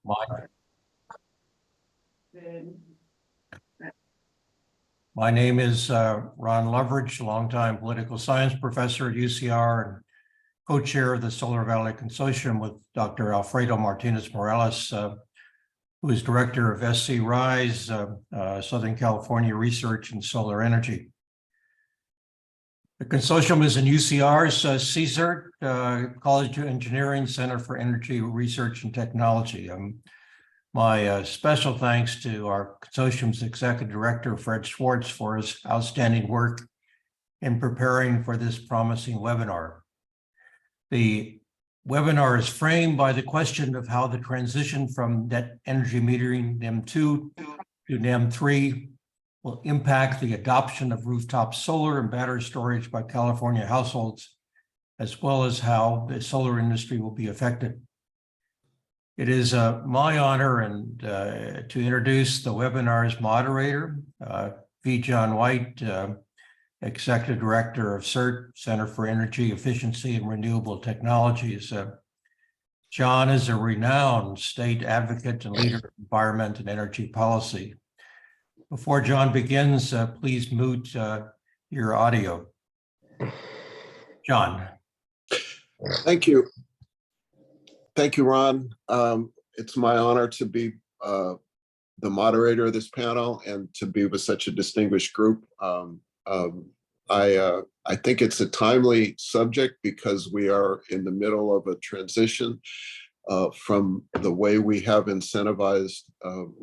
My, my name is Ron Loveridge, longtime political science professor at UCR and co-chair of the Solar Valley Consortium with Dr. Alfredo Martinez Morales, who is director of SC RISE, Southern California Research in Solar Energy. The consortium is in UCR's CSERT, College of Engineering Center for Energy Research and Technology. My special thanks to our consortium's executive director, Fred Schwartz, for his outstanding work in preparing for this promising webinar. The webinar is framed by the question of how the transition from net energy metering NEM 2 to NEM 3 will impact the adoption of rooftop solar and battery storage by California households, as well as how the solar industry will be affected. It is my honor and to introduce the webinar's moderator, V. John White, Executive Director of CERT, Center for Energy Efficiency and Renewable Technologies. John is a renowned state advocate and leader of environment and energy policy. Before John begins, please mute your audio. John. Thank you. Thank you, Ron. It's my honor to be the moderator of this panel and to be with such a distinguished group. I think it's a timely subject because we are in the middle of a transition from the way we have incentivized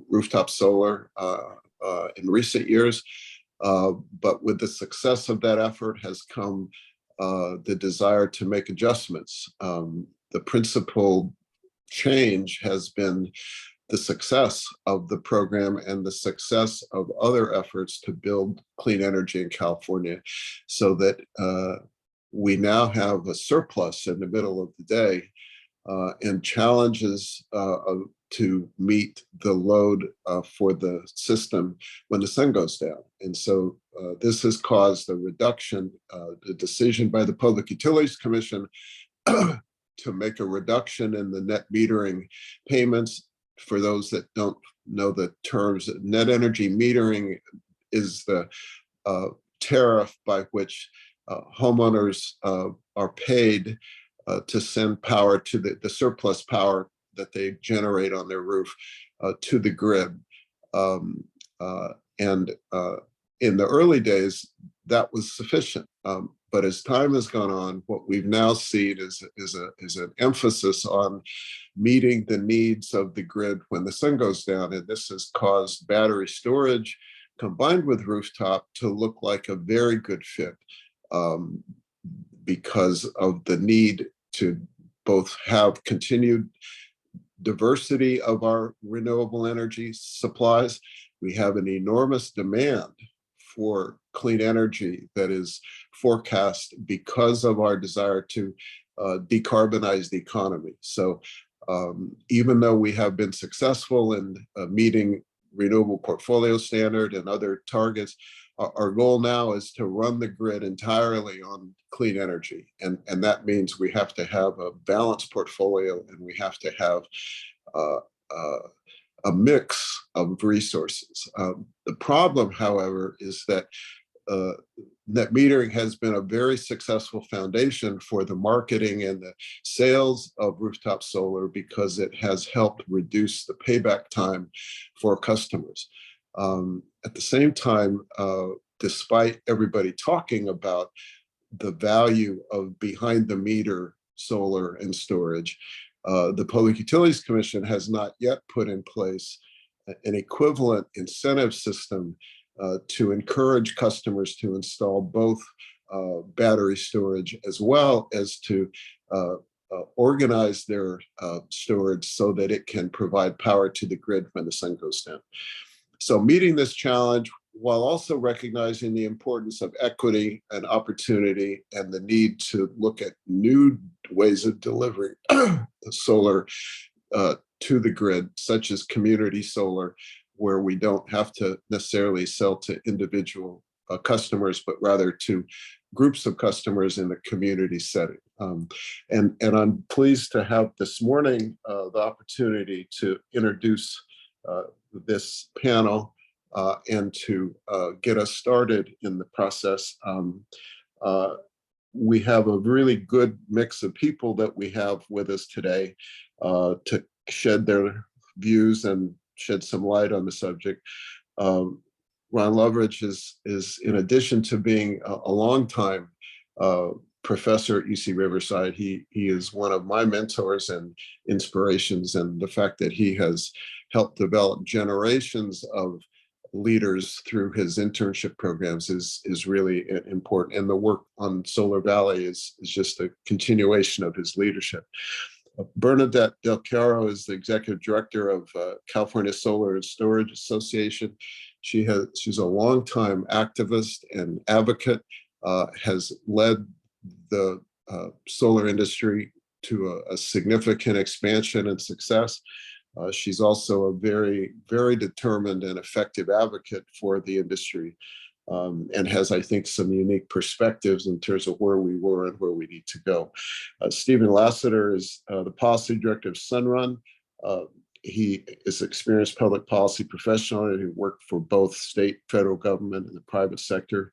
rooftop solar in recent years. But with the success of that effort has come the desire to make adjustments. The principal change has been the success of the program and the success of other efforts to build clean energy in California, so that we now have a surplus in the middle of the day and challenges to meet the load for the system when the sun goes down. And so this has caused a reduction, the decision by the Public Utilities Commission to make a reduction in the net metering payments. For those that don't know the terms, net energy metering is the tariff by which homeowners are paid to send power to the surplus power that they generate on their roof to the grid. And in the early days, that was sufficient. But as time has gone on, what we've now seen is an emphasis on meeting the needs of the grid when the sun goes down. And this has caused battery storage combined with rooftop to look like a very good fit because of the need to both have continued diversity of our renewable energy supplies. We have an enormous demand for clean energy that is forecast because of our desire to decarbonize the economy. So even though we have been successful in meeting renewable portfolio standard and other targets, our goal now is to run the grid entirely on clean energy. And that means we have to have a balanced portfolio and we have to have a mix of resources. The problem, however, is that net metering has been a very successful foundation for the marketing and the sales of rooftop solar because it has helped reduce the payback time for customers. At the same time, despite everybody talking about the value of behind the meter solar and storage, the Public Utilities Commission has not yet put in place an equivalent incentive system to encourage customers to install both battery storage as well as to organize their storage so that it can provide power to the grid when the sun goes down. So meeting this challenge while also recognizing the importance of equity and opportunity and the need to look at new ways of delivering solar to the grid, such as community solar, where we don't have to necessarily sell to individual customers, but rather to groups of customers in a community setting. And I'm pleased to have this morning the opportunity to introduce this panel and to get us started in the process. We have a really good mix of people that we have with us today to shed their views and shed some light on the subject. Ron Loveridge is in addition to being a longtime professor at UC Riverside, he is one of my mentors and inspirations, and the fact that he has helped develop generations of leaders through his internship programs is really important. And the work on Solar Valley is just a continuation of his leadership. Bernadette Del Chiaro is the executive director of California Solar and Storage Association. She's a longtime activist and advocate, has led the solar industry to a significant expansion and success. She's also a very, very determined and effective advocate for the industry, and has, I think, some unique perspectives in terms of where we were and where we need to go. Stephen Lassiter is the policy director of Sunrun. He is an experienced public policy professional, and he worked for both state, federal government, and the private sector,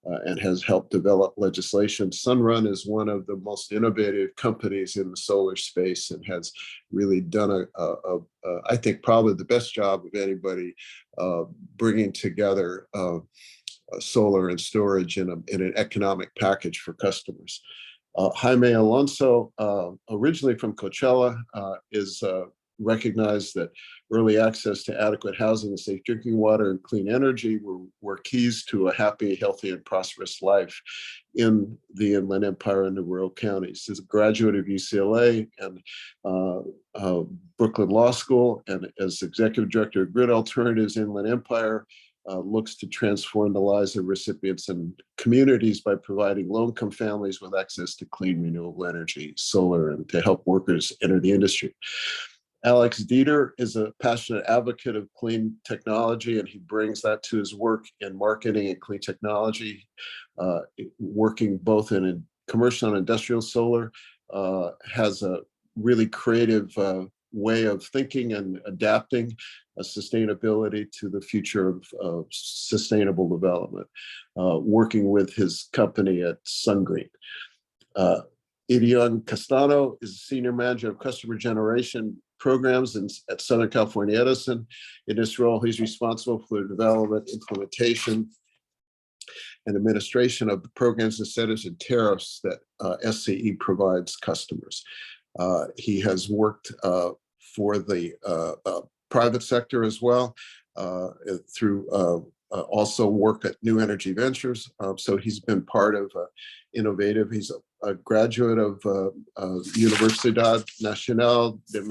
and has helped develop legislation. Sunrun is one of the most innovative companies in the solar space and has really done I think, probably the best job of anybody bringing together solar and storage in an economic package for customers. Jaime Alonso, originally from Coachella, is recognized that early access to adequate housing and safe drinking water and clean energy were keys to a happy, healthy, and prosperous life in the Inland Empire and the rural counties. He's a graduate of UCLA and Brooklyn Law School, and as executive director of Grid Alternatives Inland Empire, looks to transform the lives of recipients and communities by providing low-income families with access to clean, renewable energy, solar, and to help workers enter the industry. Alex Dieter is a passionate advocate of clean technology, and he brings that to his work in marketing and clean technology, working both in commercial and industrial solar, has a really creative way of thinking and adapting sustainability to the future of sustainable development, working with his company at SunGreen. Idion Castano is a senior manager of customer generation programs at Southern California Edison. In this role, he's responsible for the development, implementation, and administration of the programs, incentives, and tariffs that SCE provides customers. He has worked for the private sector as well, through also work at New Energy Ventures. So he's been part of innovative. He's a graduate of Universidad Nacional de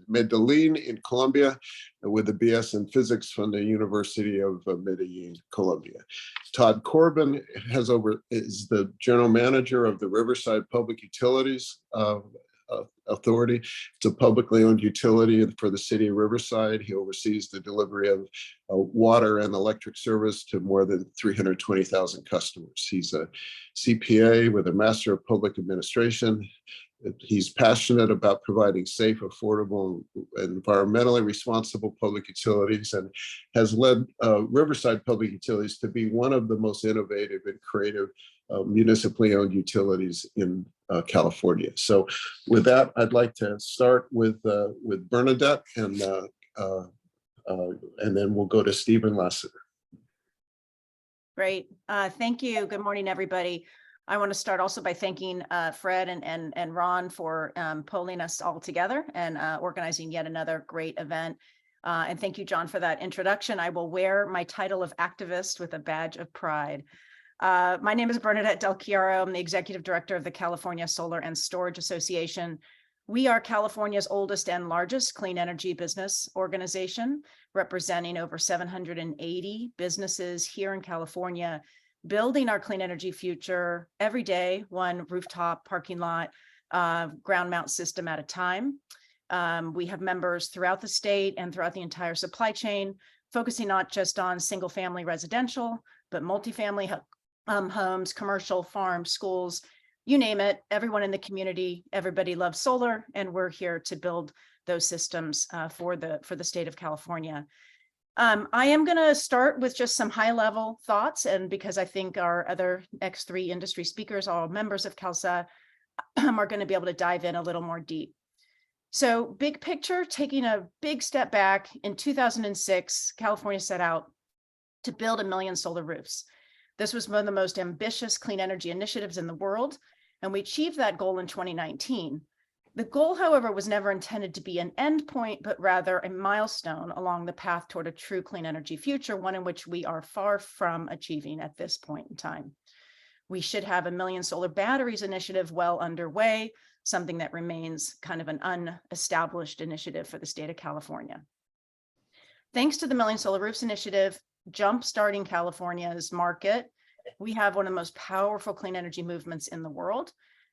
Medellin in Colombia, with a BS in physics from the University of Medellin, Colombia. Todd Corbin is the general manager of the Riverside Public Utilities Authority. It's a publicly owned utility for the city of Riverside. He oversees the delivery of water and electric service to more than 320,000 customers. He's a CPA with a Master of Public Administration. He's passionate about providing safe, affordable, and environmentally responsible public utilities, and has led Riverside Public Utilities to be one of the most innovative and creative municipally owned utilities in California. So with that, I'd like to start with Bernadette, and then we'll go to Stephen Lassiter. Great. Thank you. Good morning, everybody. I want to start also by thanking Fred and Ron for pulling us all together and organizing yet another great event. And thank you, John, for that introduction. I will wear my title of activist with a badge of pride. My name is Bernadette Del Chiaro. I'm the executive director of the California Solar and Storage Association. We are California's oldest and largest clean energy business organization, representing over 780 businesses here in California, building our clean energy future every day, one rooftop, parking lot, ground mount system at a time. We have members throughout the state and throughout the entire supply chain, focusing not just on single family residential, but multifamily homes, commercial, farms, schools, you name it, everyone in the community, everybody loves solar, and we're here to build those systems for the state of California. I am going to start with just some high level thoughts, and because I think our other next three industry speakers, all members of CalSA, are going to be able to dive in a little more deep. So big picture, taking a big step back, in 2006, California set out to build 1 million solar roofs. This was one of the most ambitious clean energy initiatives in the world, and we achieved that goal in 2019. The goal, however, was never intended to be an endpoint, but rather a milestone along the path toward a true clean energy future, one in which we are far from achieving at this point in time. We should have 1 million solar batteries initiative well underway, something that remains kind of an unestablished initiative for the state of California. Thanks to the 1 million solar roofs initiative, jumpstarting California's market, we have one of the most powerful clean energy movements in the world,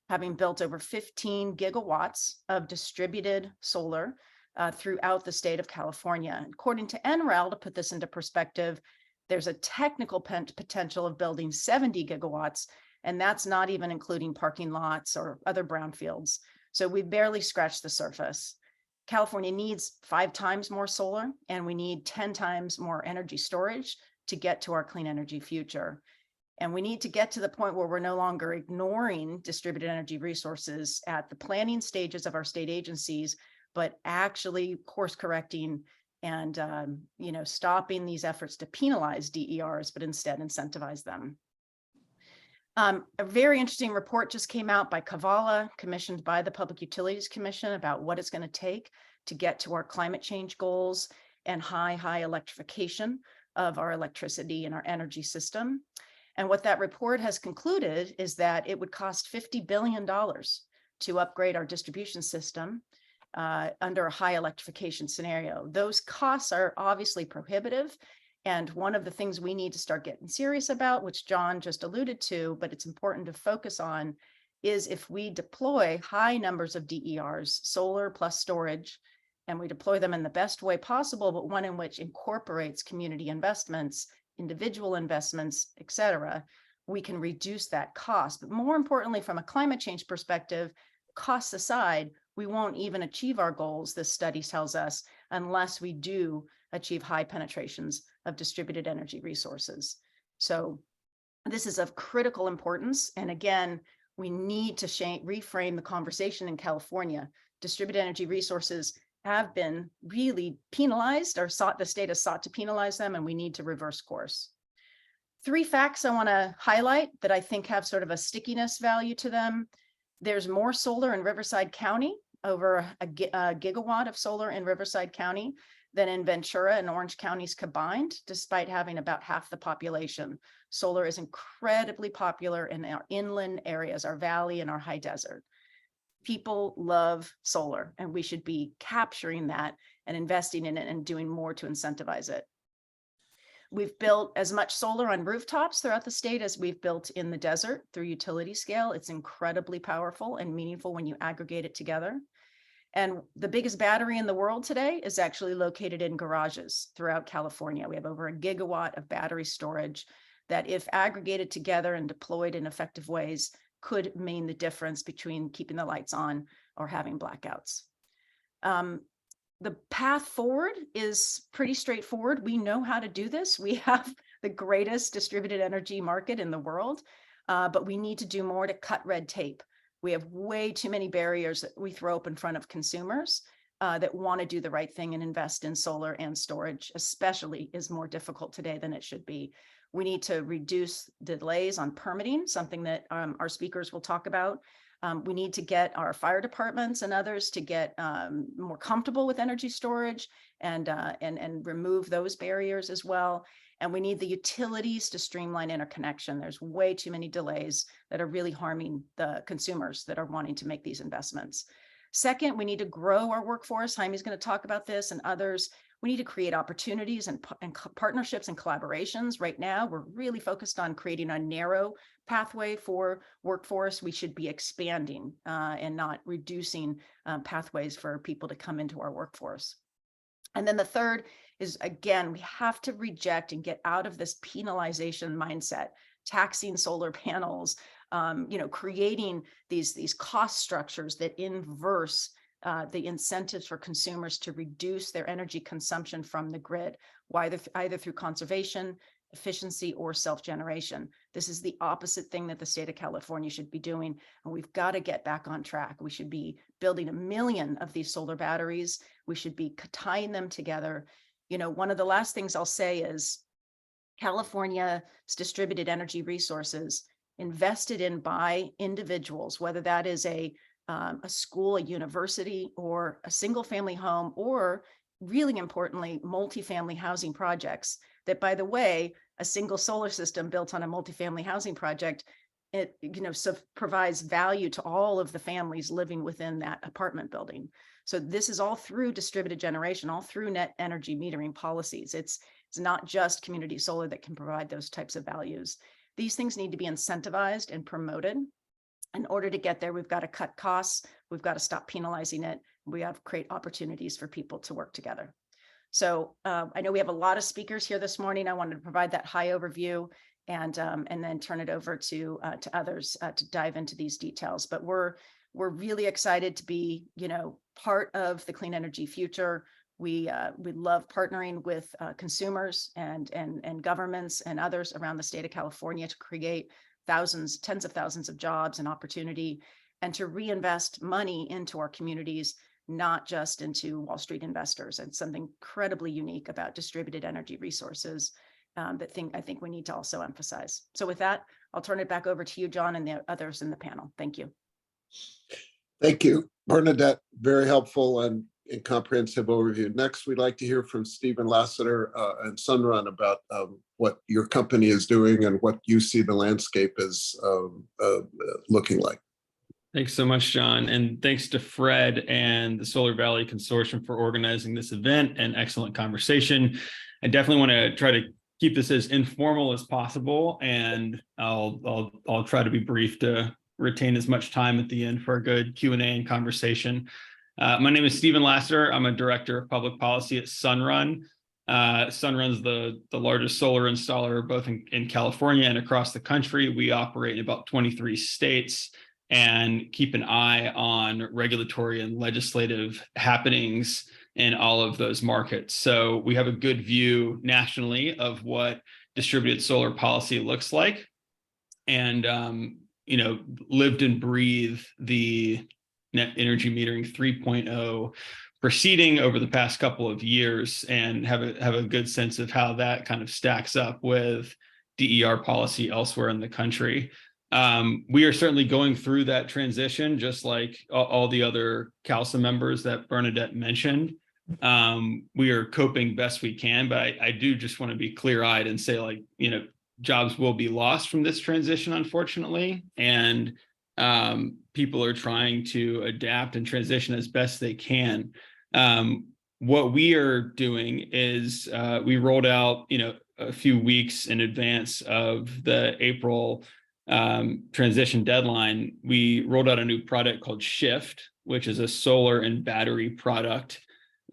having built over 15 gigawatts of distributed solar throughout the state of California. According to NREL, to put this into perspective, there's a technical potential of building 70 gigawatts, and that's not even including parking lots or other brownfields. So we barely scratched the surface. California needs 5 times more solar, and we need 10 times more energy storage to get to our clean energy future. And we need to get to the point where we're no longer ignoring distributed energy resources at the planning stages of our state agencies, but actually course correcting and stopping these efforts to penalize DERs, but instead incentivize them. A very interesting report just came out by Kavala, commissioned by the Public Utilities Commission, about what it's going to take to get to our climate change goals and high electrification of our electricity and our energy system. And what that report has concluded is that it would cost $50 billion to upgrade our distribution system under a high electrification scenario. Those costs are obviously prohibitive. And one of the things we need to start getting serious about, which John just alluded to, but it's important to focus on, is if we deploy high numbers of DERs, solar plus storage, and we deploy them in the best way possible, but one in which incorporates community investments, individual investments, et cetera, we can reduce that cost. But more importantly, from a climate change perspective, costs aside, we won't even achieve our goals, this study tells us, unless we do achieve high penetrations of distributed energy resources. So this is of critical importance. And again, we need to reframe the conversation in California. Distributed energy resources have been really penalized, or the state has sought to penalize them, and we need to reverse course. 3 facts I want to highlight that I think have sort of a stickiness value to them. There's more solar in Riverside County, over a gigawatt of solar in Riverside County than in Ventura and Orange counties combined, despite having about half the population. Solar is incredibly popular in our inland areas, our valley and our high desert. People love solar, and we should be capturing that and investing in it and doing more to incentivize it. We've built as much solar on rooftops throughout the state as we've built in the desert through utility scale. It's incredibly powerful and meaningful when you aggregate it together. And the biggest battery in the world today is actually located in garages throughout California. We have over 1 gigawatt of battery storage that, if aggregated together and deployed in effective ways, could mean the difference between keeping the lights on or having blackouts. The path forward is pretty straightforward. We know how to do this. We have the greatest distributed energy market in the world, but we need to do more to cut red tape. We have way too many barriers that we throw up in front of consumers that want to do the right thing and invest in solar and storage, especially, is more difficult today than it should be. We need to reduce delays on permitting, something that our speakers will talk about. We need to get our fire departments and others to get more comfortable with energy storage and remove those barriers as well. And we need the utilities to streamline interconnection. There's way too many delays that are really harming the consumers that are wanting to make these investments. Second, we need to grow our workforce. Jaime's going to talk about this, and others. We need to create opportunities and partnerships and collaborations. Right now, we're really focused on creating a narrow pathway for workforce. We should be expanding and not reducing pathways for people to come into our workforce. And then the third is, again, we have to reject and get out of this penalization mindset, taxing solar panels, creating these cost structures that inverse the incentives for consumers to reduce their energy consumption from the grid, either through conservation, efficiency, or self-generation. This is the opposite thing that the state of California should be doing, and we've got to get back on track. We should be building 1 million of these solar batteries. We should be tying them together. One of the last things I'll say is California's distributed energy resources invested in by individuals, whether that is a school, a university, or a single family home, or really importantly, multifamily housing projects. That, by the way, a single solar system built on a multifamily housing project, it provides value to all of the families living within that apartment building. So this is all through distributed generation, all through net energy metering policies. It's not just community solar that can provide those types of values. These things need to be incentivized and promoted. In order to get there, we've got to cut costs. We've got to stop penalizing it. We have to create opportunities for people to work together. So I know we have a lot of speakers here this morning. I wanted to provide that high overview and then turn it over to others to dive into these details. But we're really excited to be, part of the clean energy future. We love partnering with consumers and governments and others around the state of California to create tens of thousands of jobs and opportunity, and to reinvest money into our communities, not just into Wall Street investors. And something incredibly unique about distributed energy resources that I think we need to also emphasize. So with that, I'll turn it back over to you, John, and the others in the panel. Thank you. Thank you, Bernadette. Very helpful and comprehensive overview. Next, we'd like to hear from Stephen Lassiter and Sunrun about what your company is doing and what you see the landscape as looking like. Thanks so much, John. And thanks to Fred and the Solar Valley Consortium for organizing this event and excellent conversation. I definitely want to try to keep this as informal as possible, and I'll try to be brief to retain as much time at the end for a good Q&A and conversation. My name is Stephen Lassiter. I'm a director of public policy at Sunrun. Sunrun's the largest solar installer both in California and across the country. We operate in about 23 states and keep an eye on regulatory and legislative happenings in all of those markets. So we have a good view nationally of what distributed solar policy looks like, and lived and breathed the net energy metering 3.0 proceeding over the past couple of years, and have a good sense of how that kind of stacks up with DER policy elsewhere in the country. We are certainly going through that transition, just like all the other CALSA members that Bernadette mentioned. We are coping best we can, but I do just want to be clear-eyed and say, jobs will be lost from this transition, unfortunately, and people are trying to adapt and transition as best they can. What we are doing is we rolled out, a few weeks in advance of the April transition deadline. We rolled out a new product called Shift, which is a solar and battery product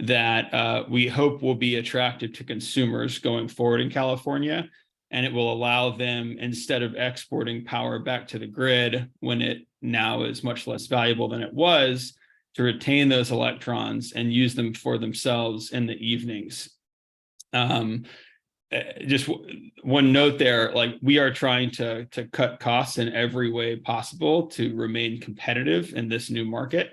that we hope will be attractive to consumers going forward in California. And it will allow them, instead of exporting power back to the grid when it now is much less valuable than it was, to retain those electrons and use them for themselves in the evenings. Just one note there, we are trying to cut costs in every way possible to remain competitive in this new market.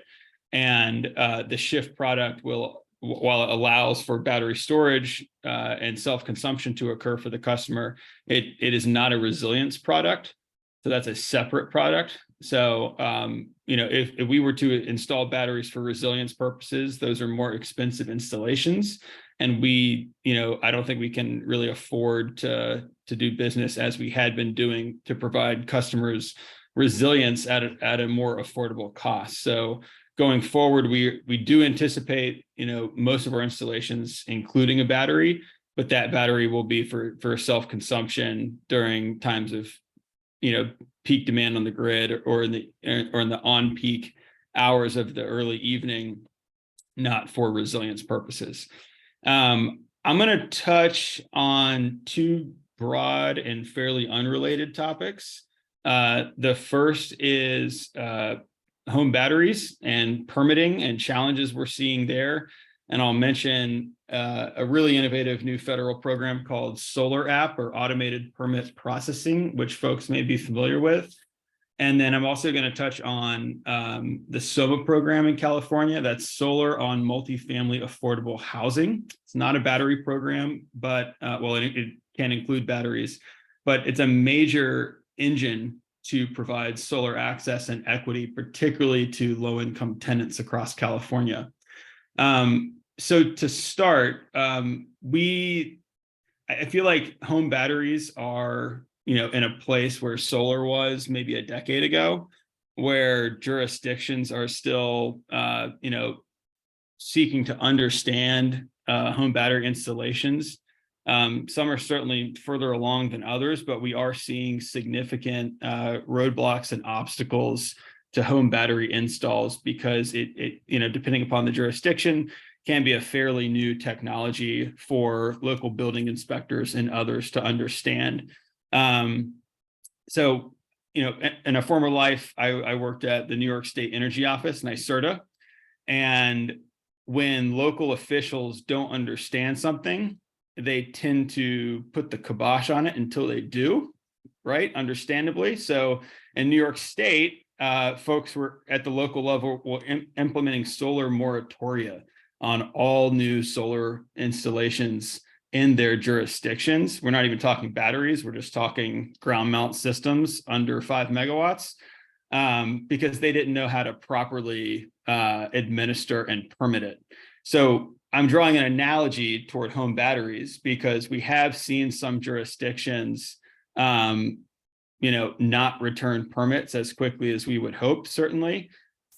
And the Shift product will, while it allows for battery storage and self-consumption to occur for the customer, it is not a resilience product. So that's a separate product. So, if we were to install batteries for resilience purposes, those are more expensive installations. And I don't think we can really afford to do business as we had been doing to provide customers resilience at a more affordable cost. So going forward, we do anticipate, most of our installations including a battery, but that battery will be for self-consumption during times of, peak demand on the grid or in the on-peak hours of the early evening, not for resilience purposes. I'm going to touch on two broad and fairly unrelated topics. The first is home batteries and permitting and challenges we're seeing there. And I'll mention a really innovative new federal program called Solar App, or Automated Permit Processing, which folks may be familiar with. And then I'm also going to touch on the SOMA program in California. That's Solar on Multifamily Affordable Housing. It's not a battery program, but well, it can include batteries, but it's a major engine to provide solar access and equity, particularly to low-income tenants across California. So to start, I feel like home batteries are, in a place where solar was maybe a decade ago, where jurisdictions are still, seeking to understand home battery installations. Some are certainly further along than others, but we are seeing significant roadblocks and obstacles to home battery installs because it depending upon the jurisdiction, can be a fairly new technology for local building inspectors and others to understand. So, in a former life, I worked at the New York State Energy Office, NYSERDA, and when local officials don't understand something, they tend to put the kibosh on it until they do, right? Understandably. So in New York State, folks were at the local level implementing solar moratoria on all new solar installations in their jurisdictions. We're not even talking batteries. We're just talking ground mount systems under 5 megawatts because they didn't know how to properly administer and permit it. So I'm drawing an analogy toward home batteries because we have seen some jurisdictions, not return permits as quickly as we would hope, certainly,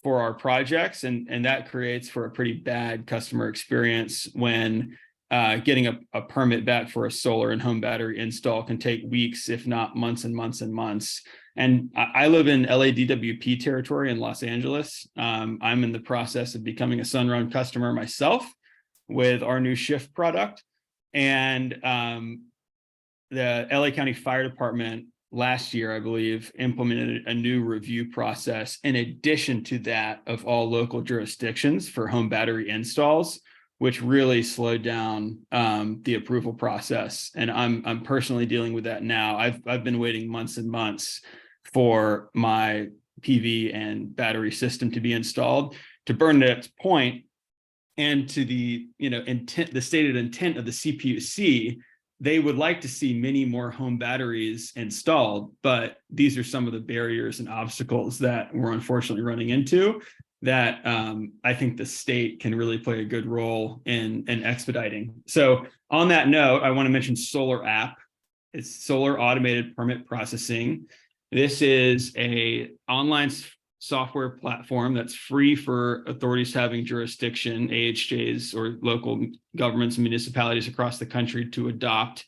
for our projects. And that creates for a pretty bad customer experience when getting a permit back for a solar and home battery install can take weeks, if not months and months and months. And I live in LADWP territory in Los Angeles. I'm in the process of becoming a Sunrun customer myself with our new Shift product. And the LA County Fire Department last year, I believe, implemented a new review process in addition to that of all local jurisdictions for home battery installs, which really slowed down the approval process. And I'm personally dealing with that now. I've been waiting months and months for my PV and battery system to be installed. To burn at its point, and to the intent, the stated intent of the CPUC, they would like to see many more home batteries installed, but these are some of the barriers and obstacles that we're unfortunately running into that I think the state can really play a good role in expediting. So on that note, I want to mention Solar App. It's Solar Automated Permit Processing. This is an online software platform that's free for authorities having jurisdiction, AHJs, or local governments and municipalities across the country to adopt.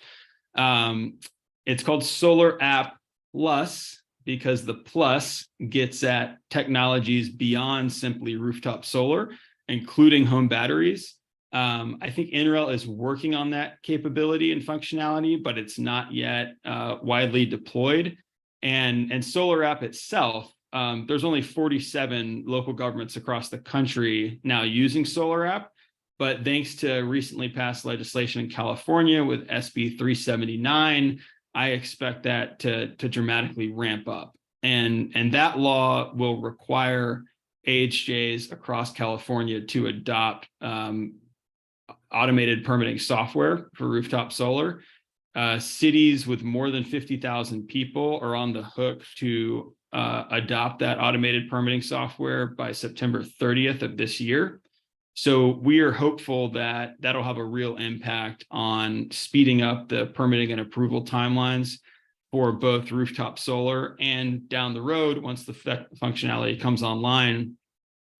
It's called Solar App Plus because the plus gets at technologies beyond simply rooftop solar, including home batteries. I think NREL is working on that capability and functionality, but it's not yet widely deployed. And Solar App itself, there's only 47 local governments across the country now using Solar App, but thanks to recently passed legislation in California with SB 379, I expect that to dramatically ramp up. And that law will require AHJs across California to adopt automated permitting software for rooftop solar. Cities with more than 50,000 people are on the hook to adopt that automated permitting software by September 30th of this year. So we are hopeful that that'll have a real impact on speeding up the permitting and approval timelines for both rooftop solar and down the road, once the functionality comes online,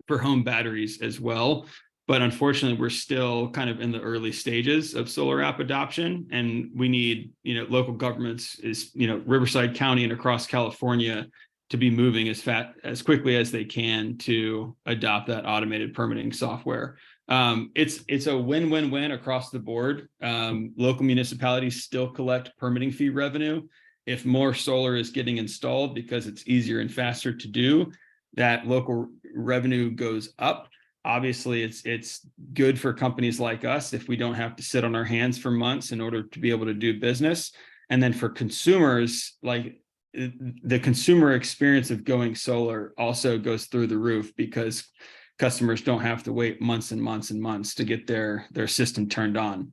for home batteries as well. But unfortunately, we're still kind of in the early stages of Solar App adoption, and we need, local governments, Riverside County and across California, to be moving as quickly as they can to adopt that automated permitting software. It's a win-win-win across the board. Local municipalities still collect permitting fee revenue. If more solar is getting installed because it's easier and faster to do, that local revenue goes up. Obviously, it's good for companies like us if we don't have to sit on our hands for months in order to be able to do business. And then for consumers, like the consumer experience of going solar also goes through the roof because customers don't have to wait months and months and months to get their system turned on.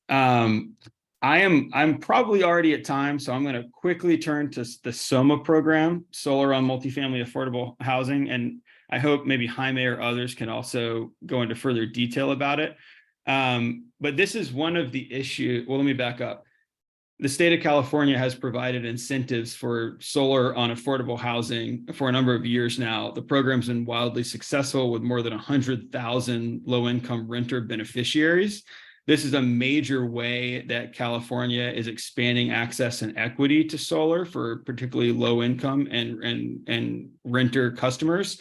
I'm probably already at time, so I'm going to quickly turn to the SOMA program, Solar on Multifamily Affordable Housing, and I hope maybe Jaime or others can also go into further detail about it. But this is one of the issues. Well, let me back up. The state of California has provided incentives for solar on affordable housing for a number of years now. The program's been wildly successful with more than 100,000 low-income renter beneficiaries. This is a major way that California is expanding access and equity to solar for particularly low income and renter customers.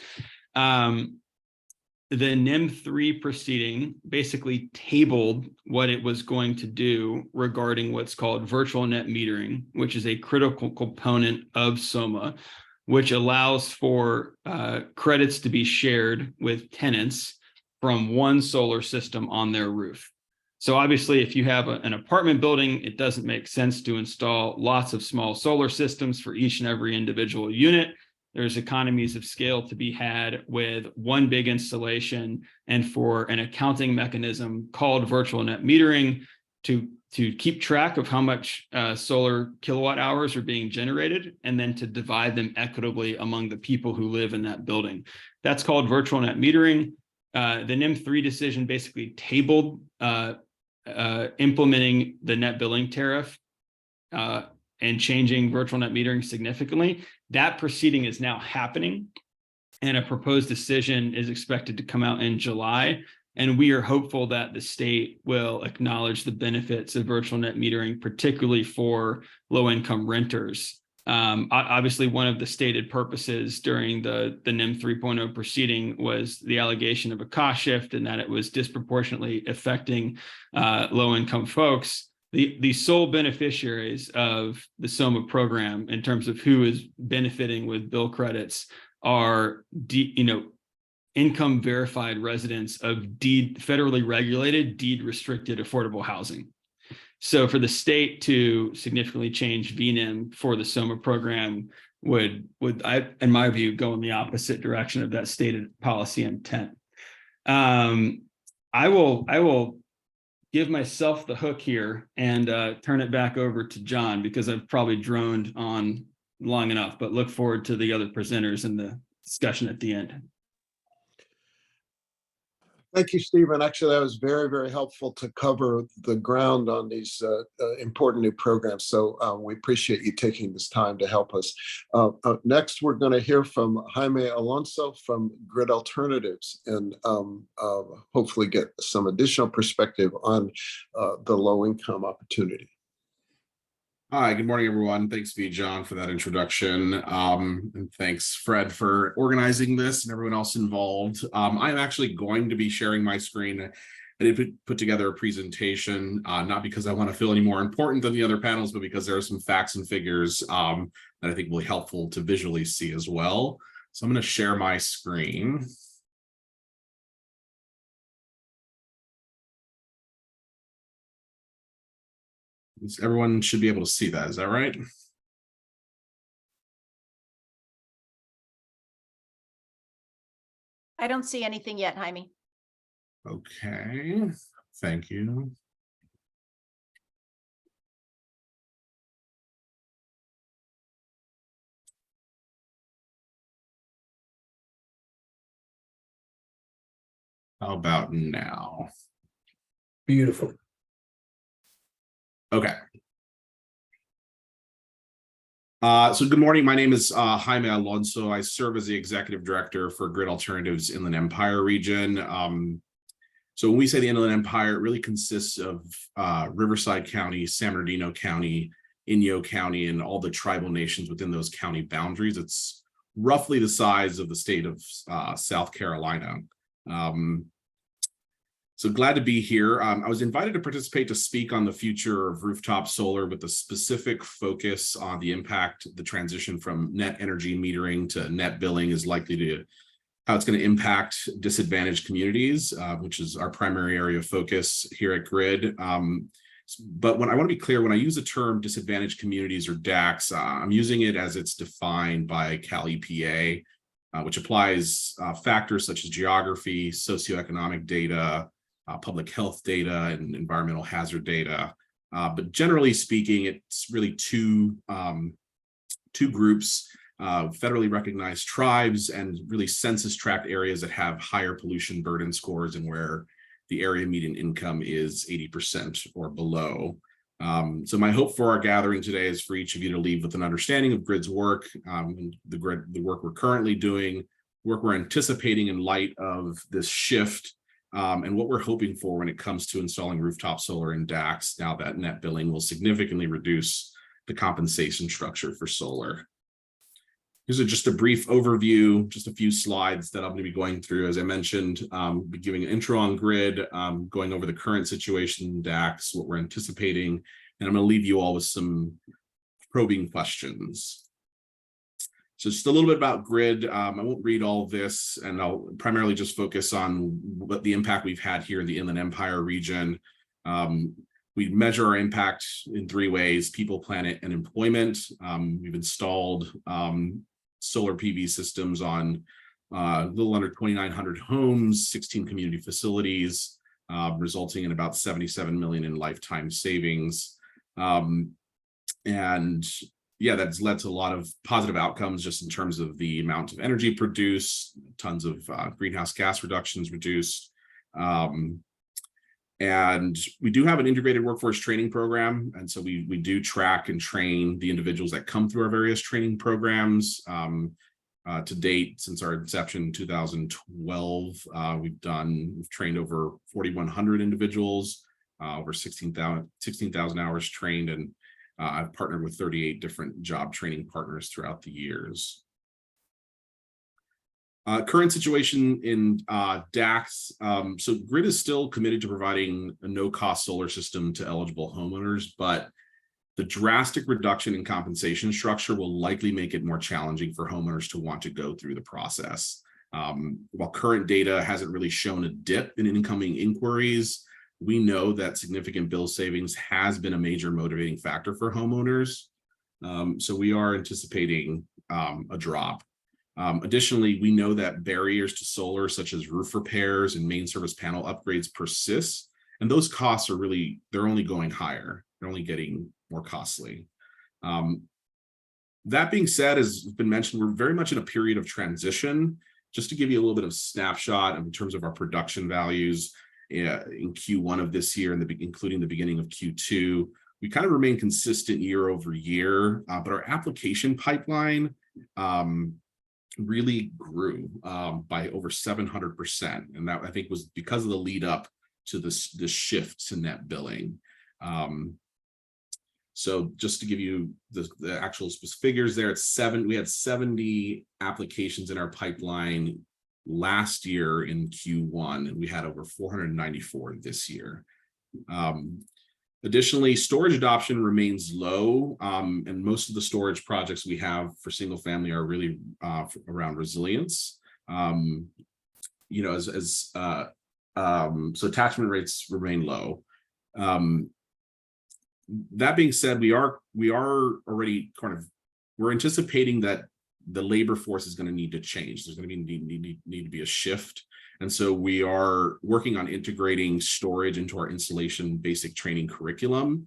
The NEM 3 proceeding basically tabled what it was going to do regarding what's called virtual net metering, which is a critical component of SOMA, which allows for credits to be shared with tenants from one solar system on their roof. So obviously, if you have an apartment building, it doesn't make sense to install lots of small solar systems for each and every individual unit. There's economies of scale to be had with one big installation and for an accounting mechanism called virtual net metering to keep track of how much solar kilowatt hours are being generated and then to divide them equitably among the people who live in that building. That's called virtual net metering. The NEM 3 decision basically tabled implementing the net billing tariff and changing virtual net metering significantly. That proceeding is now happening, and a proposed decision is expected to come out in July. And we are hopeful that the state will acknowledge the benefits of virtual net metering, particularly for low-income renters. Obviously, one of the stated purposes during the NEM 3.0 proceeding was the allegation of a cost shift and that it was disproportionately affecting low-income folks. The sole beneficiaries of the SOMA program in terms of who is benefiting with bill credits are income verified residents of federally regulated, deed restricted affordable housing. So for the state to significantly change VNEM for the SOMA program would in my view, go in the opposite direction of that stated policy intent. I will give myself the hook here and turn it back over to John because I've probably droned on long enough, but look forward to the other presenters and the discussion at the end. Thank you, Stephen. Actually, that was very, very helpful to cover the ground on these important new programs. So we appreciate you taking this time to help us. Next, we're going to hear from Jaime Alonso from Grid Alternatives and hopefully get some additional perspective on the low-income opportunity. Hi, good morning, everyone. Thanks, V. John, for that introduction. And thanks, Fred, for organizing this and everyone else involved. I'm actually going to be sharing my screen. I did put together a presentation, not because I want to feel any more important than the other panels, but because there are some facts and figures that I think will be helpful to visually see as well. So I'm going to share my screen. Everyone should be able to see that. Is that right? I don't see anything yet, Jaime. Okay, thank you. How about now? Beautiful. Okay. So good morning. My name is Jaime Alonso. I serve as the executive director for Grid Alternatives Inland Empire region. So when we say the Inland Empire, it really consists of Riverside County, San Bernardino County, Inyo County, and all the tribal nations within those county boundaries. It's roughly the size of the state of South Carolina. So glad to be here. I was invited to participate to speak on the future of rooftop solar with a specific focus on the impact the transition from net energy metering to net billing is likely to, how it's going to impact disadvantaged communities, which is our primary area of focus here at Grid. But when I want to be clear, when I use the term disadvantaged communities or DACs, I'm using it as it's defined by Cal EPA, which applies factors such as geography, socioeconomic data, public health data, and environmental hazard data. But generally speaking, it's really two groups, federally recognized tribes and really census tract areas that have higher pollution burden scores and where the area median income is 80% or below. So my hope for our gathering today is for each of you to leave with an understanding of Grid's work, and the work we're currently doing, work we're anticipating in light of this shift, and what we're hoping for when it comes to installing rooftop solar in DACs now that net billing will significantly reduce the compensation structure for solar. Here's just a brief overview, just a few slides that I'm going to be going through. As I mentioned, be giving an intro on Grid, going over the current situation in DACs, what we're anticipating, and I'm going to leave you all with some probing questions. So just a little bit about Grid. I won't read all of this, and I'll primarily just focus on what the impact we've had here in the Inland Empire region. We measure our impact in 3 ways: people, planet, and employment. We've installed solar PV systems on a little under 2,900 homes, 16 community facilities, resulting in about 77 million in lifetime savings. And yeah, that's led to a lot of positive outcomes just in terms of the amount of energy produced, tons of greenhouse gas reductions reduced. And we do have an integrated workforce training program. And so we do track and train the individuals that come through our various training programs. To date, since our inception in 2012, we've trained over 4,100 individuals, over 16,000 hours trained, and I've partnered with 38 different job training partners throughout the years. Current situation in DACs. So Grid is still committed to providing a no-cost solar system to eligible homeowners, but the drastic reduction in compensation structure will likely make it more challenging for homeowners to want to go through the process. While current data hasn't really shown a dip in incoming inquiries, we know that significant bill savings has been a major motivating factor for homeowners. So we are anticipating a drop. Additionally, we know that barriers to solar, such as roof repairs and main service panel upgrades, persist, and those costs are they're only going higher. They're only getting more costly. That being said, as has been mentioned, we're very much in a period of transition. Just to give you a little bit of snapshot in terms of our production values in Q1 of this year, and including the beginning of Q2, we kind of remain consistent year over year, but our application pipeline really grew by over 700%, and that I think was because of the lead up to this shift to net billing. So just to give you the actual specific figures there, we had 70 applications in our pipeline last year in Q1, and we had over 494 this year. Additionally, storage adoption remains low, and most of the storage projects we have for single family are really around resilience. So attachment rates remain low. That being said, we are already we're anticipating that the labor force is going to need to change. There's going to need to be a shift. And so we are working on integrating storage into our installation basic training curriculum.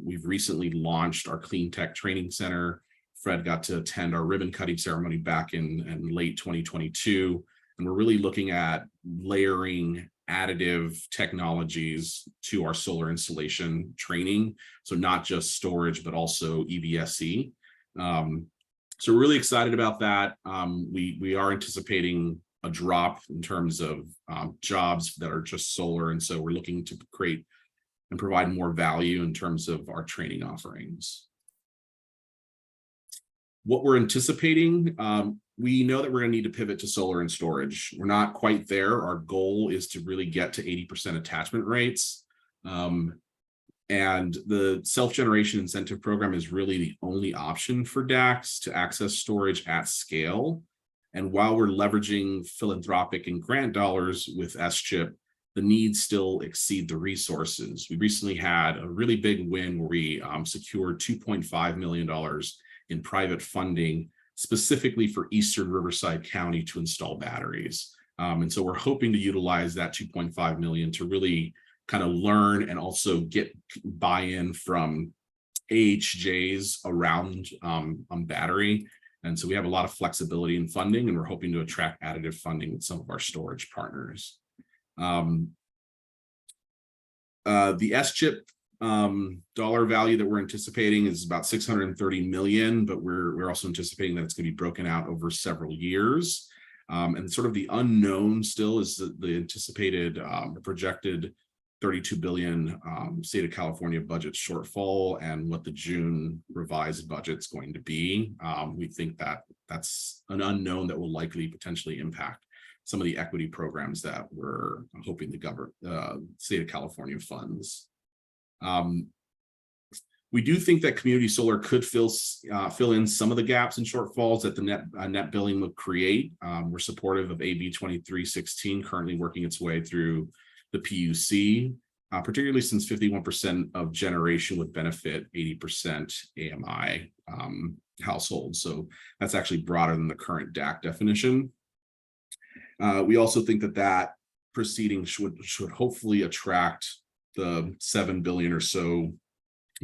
We've recently launched our Clean Tech Training Center. Fred got to attend our ribbon cutting ceremony back in late 2022. And we're really looking at layering additive technologies to our solar installation training. So not just storage, but also EVSE. So we're really excited about that. We are anticipating a drop in terms of jobs that are just solar. And so we're looking to create and provide more value in terms of our training offerings. What we're anticipating, we know that we're going to need to pivot to solar and storage. We're not quite there. Our goal is to really get to 80% attachment rates. And the self-generation incentive program is really the only option for DACs to access storage at scale. And while we're leveraging philanthropic and grant dollars with SCHIP, the needs still exceed the resources. We recently had a really big win where we secured $2.5 million in private funding specifically for Eastern Riverside County to install batteries. And so we're hoping to utilize that 2.5 million to really kind of learn and also get buy-in from AHJs around battery. And so we have a lot of flexibility in funding, and we're hoping to attract additive funding with some of our storage partners. The SCHIP dollar value that we're anticipating is about 630 million, but we're also anticipating that it's going to be broken out over several years. And sort of the unknown still is the anticipated projected 32 billion state of California budget shortfall and what the June revised budget's going to be. We think that that's an unknown that will likely potentially impact some of the equity programs that we're hoping the state of California funds. We do think that community solar could fill in some of the gaps and shortfalls that the net billing would create. We're supportive of AB 2316 currently working its way through the PUC, particularly since 51% of generation would benefit 80% AMI households. So that's actually broader than the current DAC definition. We also think that proceeding should hopefully attract the 7 billion or so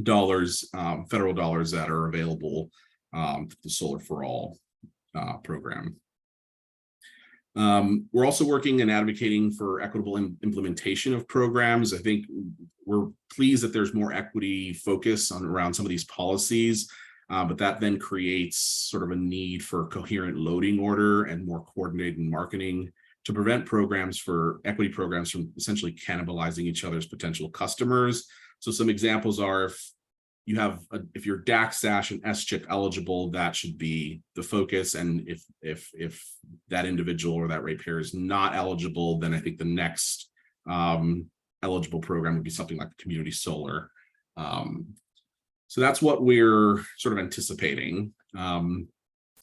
dollars, federal dollars that are available to the Solar for All program. We're also working and advocating for equitable implementation of programs. I think we're pleased that there's more equity focus around some of these policies, but that then creates sort of a need for coherent loading order and more coordinated marketing to prevent equity programs from essentially cannibalizing each other's potential customers. So some examples are if you're DAC, SASH, and SCHIP eligible, that should be the focus. And if that individual or that ratepayer is not eligible, then I think the next eligible program would be something like community solar. So that's what we're sort of anticipating. And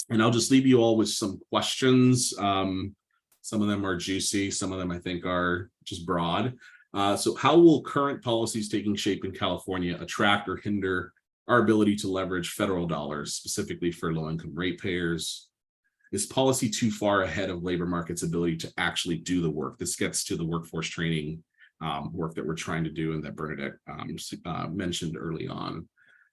I'll just leave you all with some questions. Some of them are juicy, some of them I think are just broad. So how will current policies taking shape in California attract or hinder our ability to leverage federal dollars, specifically for low-income ratepayers? Is policy too far ahead of labor market's ability to actually do the work? This gets to the workforce training work that we're trying to do and that Bernadette mentioned early on.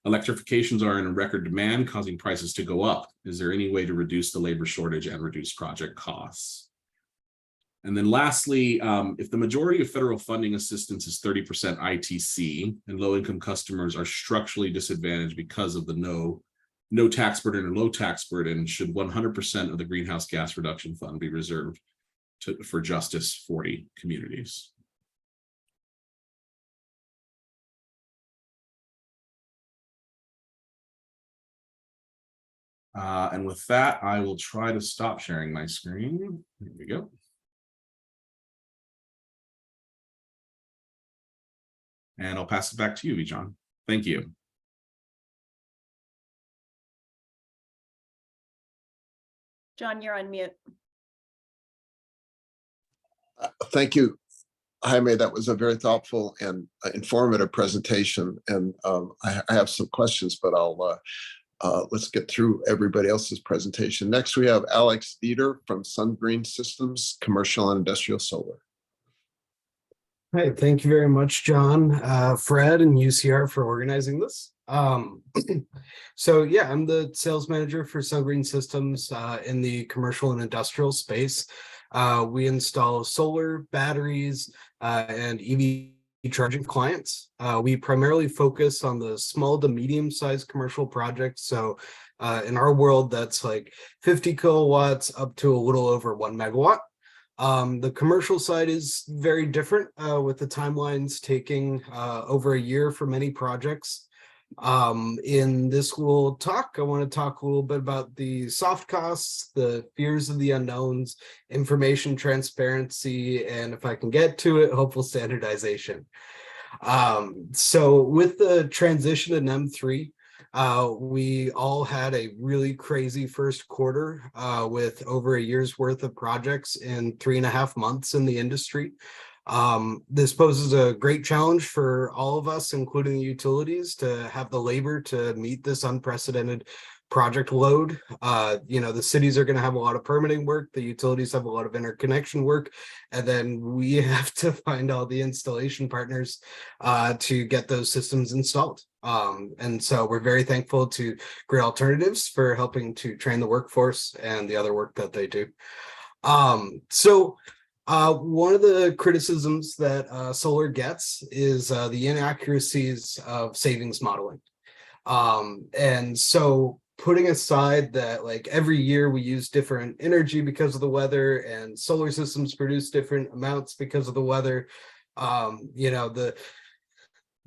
Electrifications are in record demand, causing prices to go up. Is there any way to reduce the labor shortage and reduce project costs? And then lastly, if the majority of federal funding assistance is 30% ITC and low-income customers are structurally disadvantaged because of the no tax burden or low tax burden, should 100% of the Greenhouse Gas Reduction Fund be reserved for Justice 40 communities? And with that, I will try to stop sharing my screen. There we go. And I'll pass it back to you, Bijan. Thank you. John, you're on mute. Thank you, Jaime. That was a very thoughtful and informative presentation. And I have some questions, but let's get through everybody else's presentation. Next, we have Alex Dieter from SunGreen Systems, Commercial and Industrial Solar. Hi, thank you very much, John, Fred, and UCR for organizing this. So yeah, I'm the sales manager for SunGreen Systems in the commercial and industrial space. We install solar, batteries, and EV charging clients. We primarily focus on the small to medium-sized commercial projects. So in our world, that's like 50 kilowatts up to a little over 1 megawatt. The commercial side is very different with the timelines taking over a year for many projects. In this little talk, I want to talk a little bit about the soft costs, the fears of the unknowns, information transparency, and if I can get to it, hopeful standardization. So with the transition to NEM3, we all had a really crazy first quarter with over a year's worth of projects in 3.5 months in the industry. This poses a great challenge for all of us, including the utilities, to have the labor to meet this unprecedented project load. The cities are going to have a lot of permitting work, the utilities have a lot of interconnection work, and then we have to find all the installation partners to get those systems installed. And so we're very thankful to Grid Alternatives for helping to train the workforce and the other work that they do. One of the criticisms that solar gets is the inaccuracies of savings modeling. And so putting aside that, like, every year we use different energy because of the weather and solar systems produce different amounts because of the weather,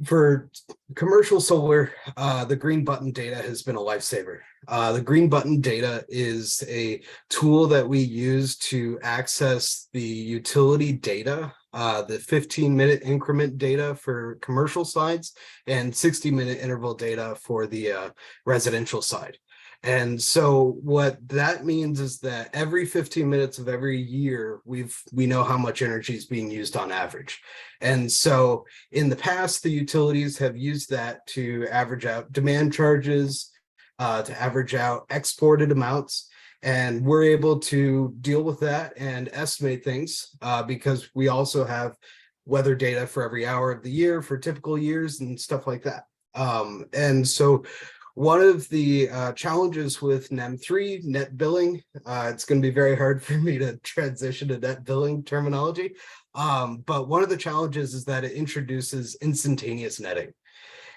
for commercial solar, the green button data has been a lifesaver. The green button data is a tool that we use to access the utility data, the 15-minute increment data for commercial sides and 60-minute interval data for the residential side. And so what that means is that every 15 minutes of every year, we know how much energy is being used on average. And so in the past, the utilities have used that to average out demand charges, to average out exported amounts. And we're able to deal with that and estimate things because we also have weather data for every hour of the year for typical years and stuff like that. And so one of the challenges with NEM3, net billing, it's going to be very hard for me to transition to net billing terminology, but one of the challenges is that it introduces instantaneous netting.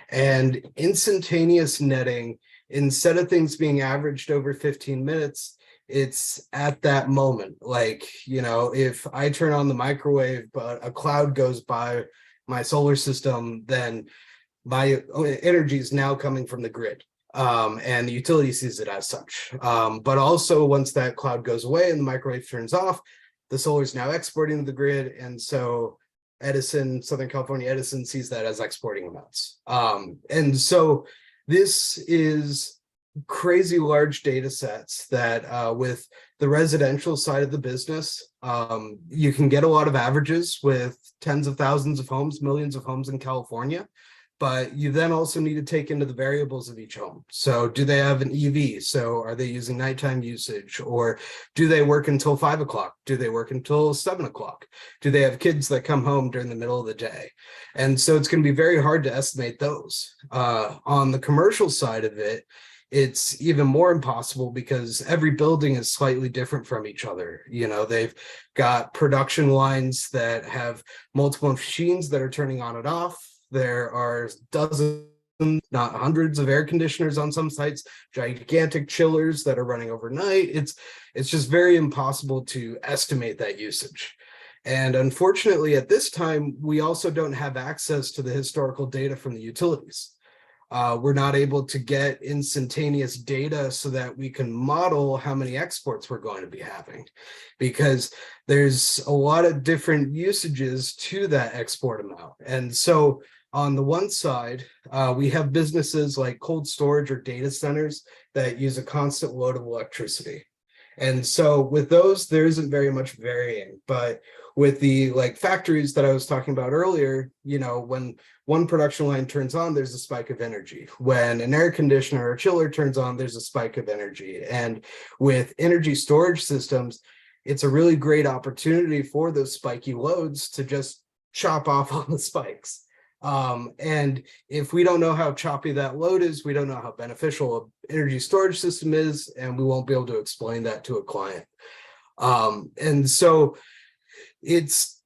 And instantaneous netting, instead of things being averaged over 15 minutes, it's at that moment. Like, if I turn on the microwave, but a cloud goes by my solar system, then my energy is now coming from the grid. And the utility sees it as such. But also once that cloud goes away and the microwave turns off, the solar is now exporting to the grid. And so Edison, Southern California Edison sees that as exporting amounts. And so this is crazy large data sets that with the residential side of the business, you can get a lot of averages with tens of thousands of homes, millions of homes in California. But you then also need to take into the variables of each home. So do they have an EV? So are they using nighttime usage? Or do they work until 5 o'clock? Do they work until 7 o'clock? Do they have kids that come home during the middle of the day? And so it's going to be very hard to estimate those. On the commercial side of it, it's even more impossible because every building is slightly different from each other. They've got production lines that have multiple machines that are turning on and off. There are dozens, not hundreds, of air conditioners on some sites, gigantic chillers that are running overnight. It's just very impossible to estimate that usage. And unfortunately, at this time, we also don't have access to the historical data from the utilities. We're not able to get instantaneous data so that we can model how many exports we're going to be having, because there's a lot of different usages to that export amount. And so on the one side, we have businesses like cold storage or data centers that use a constant load of electricity. And so with those, there isn't very much varying. But with the factories that I was talking about earlier, when one production line turns on, there's a spike of energy. When an air conditioner or chiller turns on, there's a spike of energy. And with energy storage systems, it's a really great opportunity for those spiky loads to just chop off all the spikes. And if we don't know how choppy that load is, we don't know how beneficial an energy storage system is, and we won't be able to explain that to a client. And so it's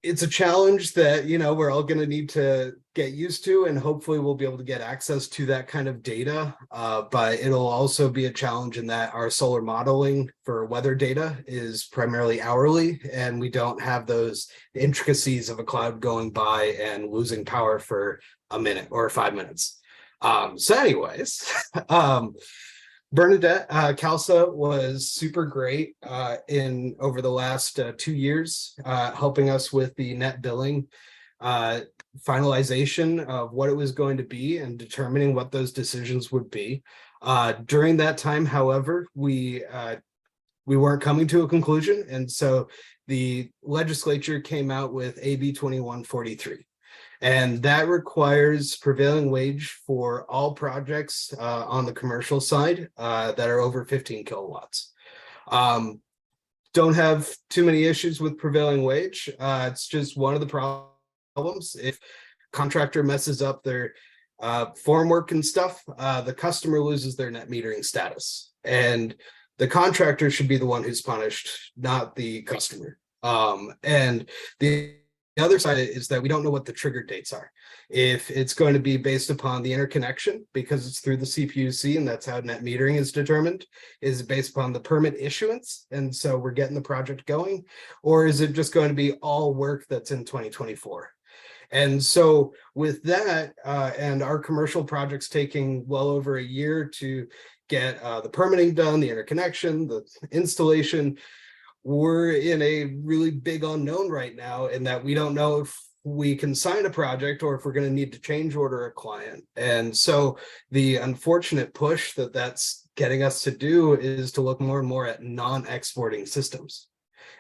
a challenge that, we're all going to need to get used to, and hopefully we'll be able to get access to that kind of data. But it'll also be a challenge in that our solar modeling for weather data is primarily hourly, and we don't have those intricacies of a cloud going by and losing power for a minute or 5 minutes. So anyways, Bernadette Calsa was super great in over the last 2 years, helping us with the net billing finalization of what it was going to be and determining what those decisions would be. During that time, however, we weren't coming to a conclusion, and so the legislature came out with AB 2143. And that requires prevailing wage for all projects on the commercial side that are over 15 kilowatts. Don't have too many issues with prevailing wage. It's just one of the problems. If contractor messes up their formwork and stuff, the customer loses their net metering status. And the contractor should be the one who's punished, not the customer. And the other side is that we don't know what the trigger dates are. If it's going to be based upon the interconnection, because it's through the CPUC and that's how net metering is determined, is it based upon the permit issuance? And so we're getting the project going, or is it just going to be all work that's in 2024? And so with that, and our commercial projects taking well over a year to get the permitting done, the interconnection, the installation, we're in a really big unknown right now in that we don't know if we can sign a project or if we're going to need to change order a client. And so the unfortunate push that that's getting us to do is to look more and more at non-exporting systems.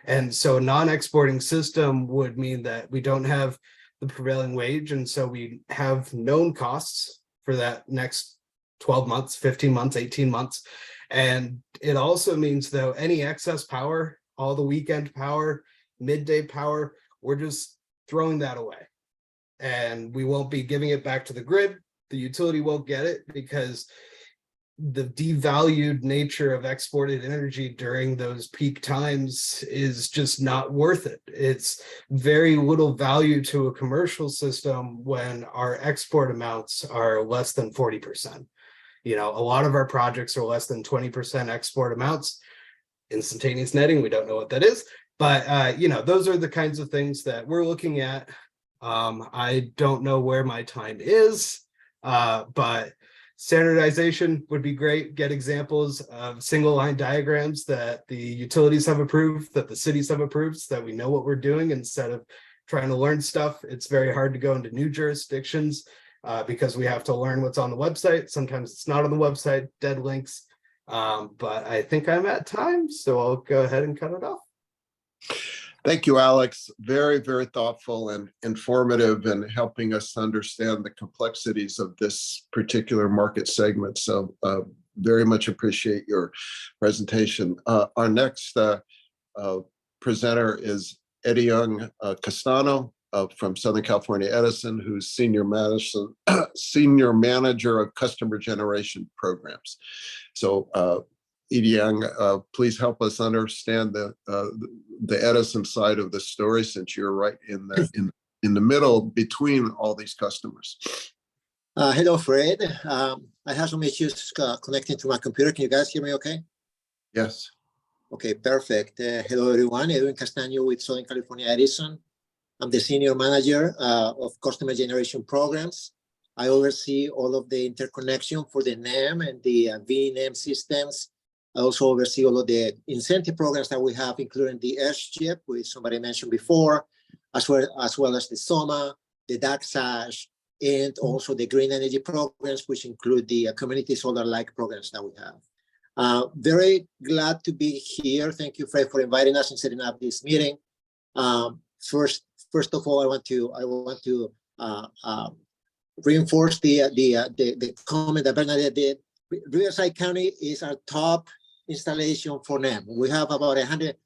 And so a non-exporting system would mean that we don't have the prevailing wage. And so we have known costs for that next 12 months, 15 months, 18 months. And it also means, though, any excess power, all the weekend power, midday power, we're just throwing that away. And we won't be giving it back to the grid. The utility won't get it because the devalued nature of exported energy during those peak times is just not worth it. It's very little value to a commercial system when our export amounts are less than 40%. You know, a lot of our projects are less than 20% export amounts. Instantaneous netting, we don't know what that is, but you know, those are the kinds of things that we're looking at. I don't know where my time is, but standardization would be great. Get examples of single line diagrams that the utilities have approved, that the cities have approved, so that we know what we're doing instead of trying to learn stuff. It's very hard to go into new jurisdictions because we have to learn what's on the website. Sometimes it's not on the website, dead links. But I think I'm at time, so I'll go ahead and cut it off. Thank you, Alex. Very, very thoughtful and informative in helping us understand the complexities of this particular market segment. So very much appreciate your presentation. Our next presenter is Eddie Young Castano from Southern California Edison, who's senior manager of customer generation programs. So Edie Young, please help us understand the Edison side of the story, since you're right in the middle between all these customers. Hello, Fred. I have some issues connecting to my computer. Can you guys hear me okay? Yes. Okay, perfect. Hello, everyone. Edwin Castaño with Southern California Edison. I'm the senior manager of customer generation programs. I oversee all of the interconnection for the NEM and the VNEM systems. I also oversee all of the incentive programs that we have, including the SCHIP, which somebody mentioned before, as well as the SOMA, the DAC-SASH, and also the green energy programs, which include the community solar-like programs that we have. Very glad to be here. Thank you, Fred, for inviting us and setting up this meeting. First of all, I want to reinforce the comment that Bernadette did. Riverside County is our top installation for NEM. We have about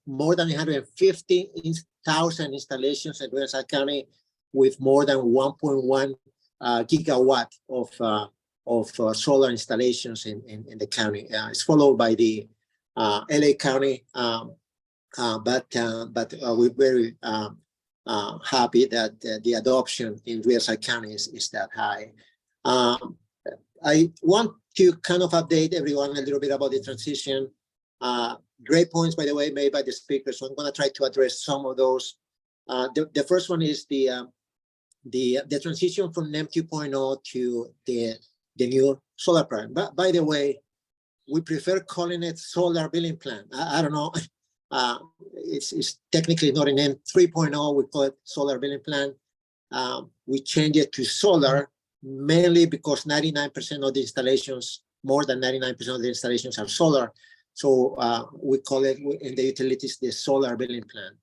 more than 150,000 installations in Riverside County, with more than 1.1 gigawatt of solar installations in the county. It's followed by the LA County, but we're very happy that the adoption in Riverside County is that high. I want to kind of update everyone a little bit about the transition. Great points, by the way, made by the speakers. So I'm going to try to address some of those. The first one is the transition from NEM 2.0 to the the new solar plan. But by the way, we prefer calling it solar billing plan. I don't know. It's technically not in N 3.0. We call it solar billing plan. We change it to solar mainly because 99% of the installations, more than 99% of the installations are solar. So we call it in the utilities the solar billing plan.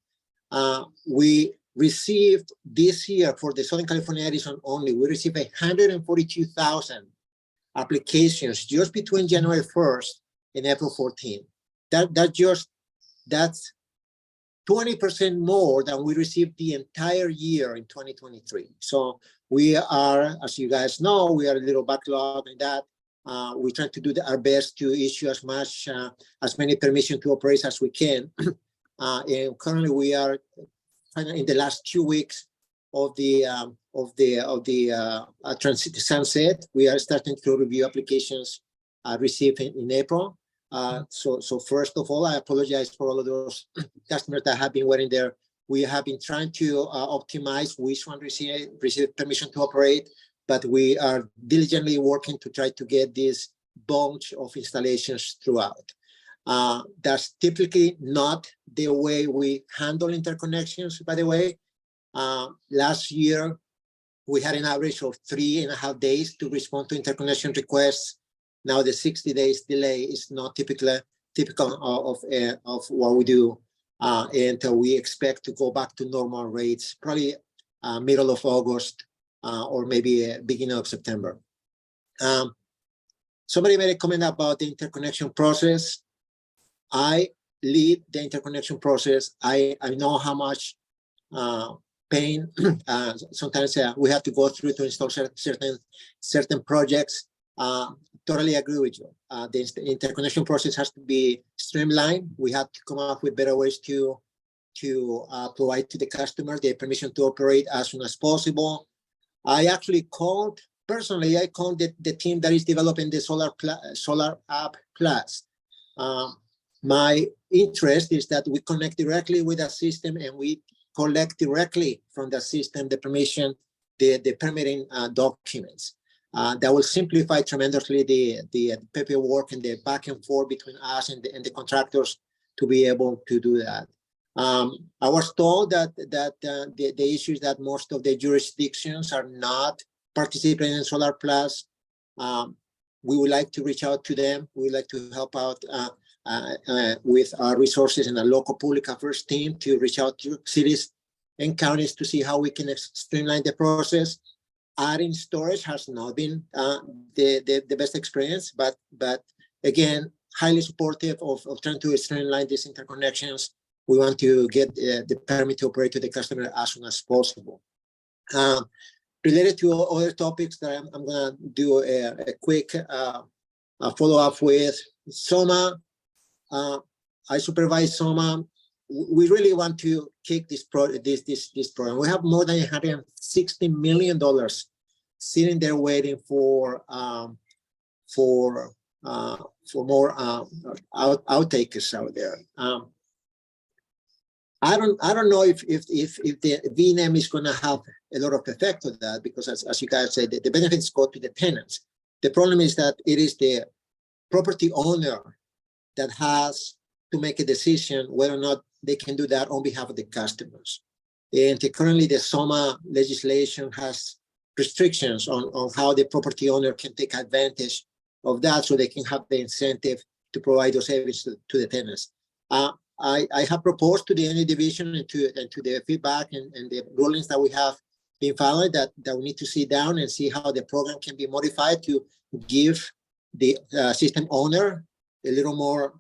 We received this year for the Southern California Edison only, we received 142,000 applications just between January 1st and April 14th. That's 20% more than we received the entire year in 2023. So we are, as you guys know, we are a little backlogged in that. We try to do our best to issue as many permission to operate as we can. And currently we are in the last 2 weeks of the transit sunset. We are starting to review applications received in April. So first of all, I apologize for all of those customers that have been waiting there. We have been trying to optimize which one receive permission to operate, but we are diligently working to try to get this bunch of installations throughout. That's typically not the way we handle interconnections, by the way. Last year, we had an average of 3.5 days to respond to interconnection requests. Now the 60 days delay is not typical of what we do, and we expect to go back to normal rates probably middle of August or maybe beginning of September. Somebody made a comment about the interconnection process. I lead the interconnection process. I know how much pain sometimes we have to go through to install certain projects. Totally agree with you. The interconnection process has to be streamlined. We have to come up with better ways to provide to the customer the permission to operate as soon as possible. I actually called the team that is developing the solar app plus. My interest is that we connect directly with the system and we collect directly from the system the permission, the permitting documents. That will simplify tremendously the paperwork and the back and forth between us and the contractors to be able to do that. I was told that the issue is that most of the jurisdictions are not participating in Solar Plus. We would like to reach out to them. We would like to help out with our resources and a local public affairs team to reach out to cities and counties to see how we can streamline the process. Adding storage has not been the best experience, but again, highly supportive of trying to streamline these interconnections. We want to get the permit to operate to the customer as soon as possible. Related to other topics that I'm going to do a quick follow-up with SOMA. I supervise SOMA. We really want to kick this program. We have more than $160 million sitting there waiting for more outtakers out there. I don't know if the VNEM is going to have a lot of effect on that, because as you guys said, the benefits go to the tenants. The problem is that it is the property owner that has to make a decision whether or not they can do that on behalf of the customers. And currently the SOMA legislation has restrictions on how the property owner can take advantage of that so they can have the incentive to provide those services to the tenants. I have proposed to the energy division and to the feedback and the rulings that we have been followed that we need to sit down and see how the program can be modified to give the system owner a little more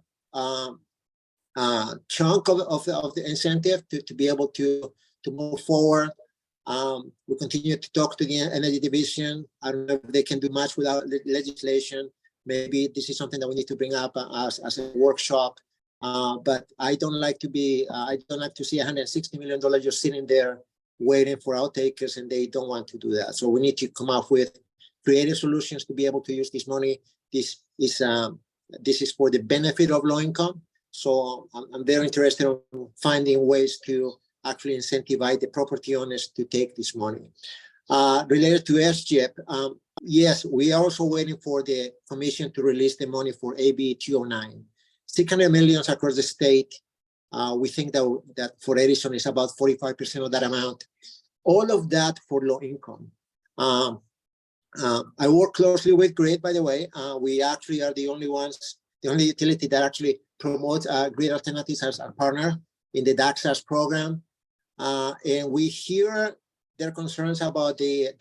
chunk of the incentive to be able to move forward. We continue to talk to the energy division. I don't know if they can do much without legislation. Maybe this is something that we need to bring up as a workshop. But I don't like to see $160 million just sitting there waiting for outtakers, and they don't want to do that. So we need to come up with creative solutions to be able to use this money. This is for the benefit of low income. So I'm very interested in finding ways to actually incentivize the property owners to take this money. Related to SGEP, yes, we are also waiting for the commission to release the money for AB 209. 600 million across the state. We think that for Edison is about 45% of that amount. All of that for low income. I work closely with Grid, by the way. We actually are the only utility that actually promotes grid alternatives as a partner in the DACSAS program. And we hear their concerns about the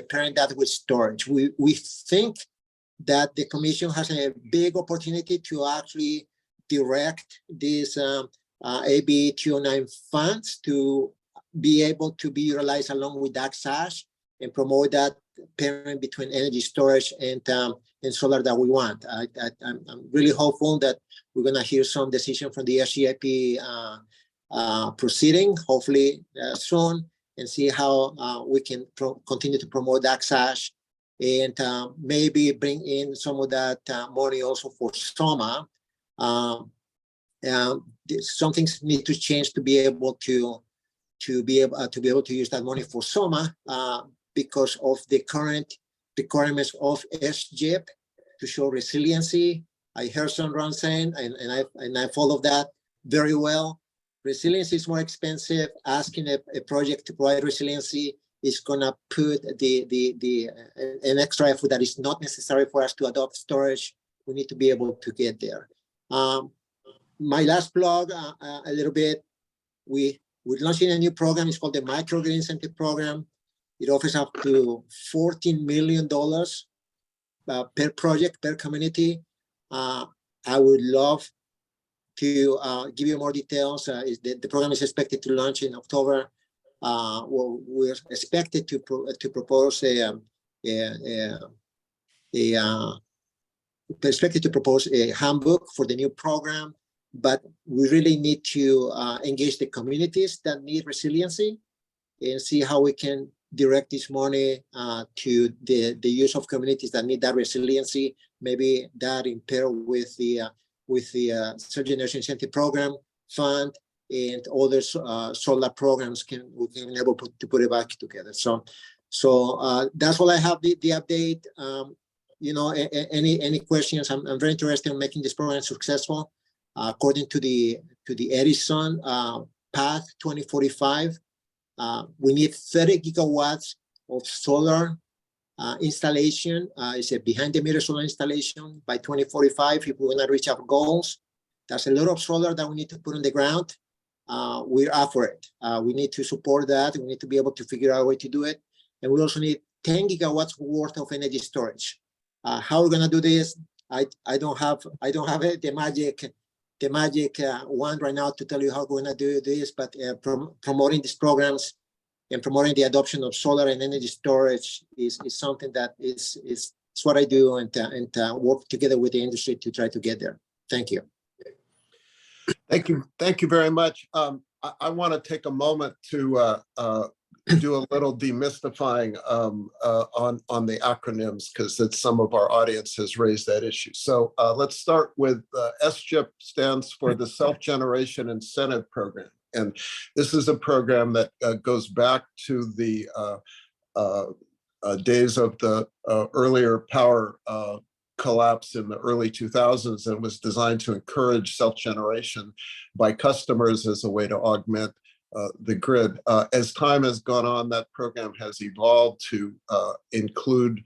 parent data with storage. We think that the commission has a big opportunity to actually direct these AB 209 funds to be able to be utilized along with DACSAS and promote that pairing between energy storage and solar that we want. I'm really hopeful that we're going to hear some decision from the SGIP proceeding, hopefully soon, and see how we can continue to promote DACSAS and maybe bring in some of that money also for SOMA. Some things need to change to be able to use that money for SOMA because of the current requirements of SGIP to show resiliency. I heard Ron saying, and I follow that very well. Resiliency is more expensive. Asking a project to provide resiliency is gonna put an extra effort that is not necessary for us to adopt storage. We need to be able to get there. My last plug, a little bit, we're launching a new program. It's called the Microgrid Incentive Program. It offers up to $14 million per project, per community. I would love to give you more details. The program is expected to launch in October. We're expected to propose a handbook for the new program, but we really need to engage the communities that need resiliency and see how we can direct this money to the use of communities that need that resiliency. Maybe that in pair with the Third Generation Incentive Program Fund and other solar programs we can be able to put it back together. So that's all I have, the update. Any questions? I'm very interested in making this program successful. According to the Edison Path 2045, we need 30 gigawatts of solar installation. It's a behind the meter solar installation by 2045 if we're going to reach our goals. There's a lot of solar that we need to put on the ground. We're up for it. We need to support that. We need to be able to figure out a way to do it. And we also need 10 gigawatts worth of energy storage. How we're going to do this? I don't have the magic wand right now to tell you how we're going to do this, but promoting these programs and promoting the adoption of solar and energy storage is something that is what I do and work together with the industry to try to get there. Thank you. Thank you very much. I want to take a moment to do a little demystifying on the acronyms because some of our audience has raised that issue. So let's start with SGIP stands for the Self-Generation Incentive Program. And this is a program that goes back to the days of the earlier power collapse in the early 2000s and was designed to encourage self-generation by customers as a way to augment the grid. As time has gone on, that program has evolved to include,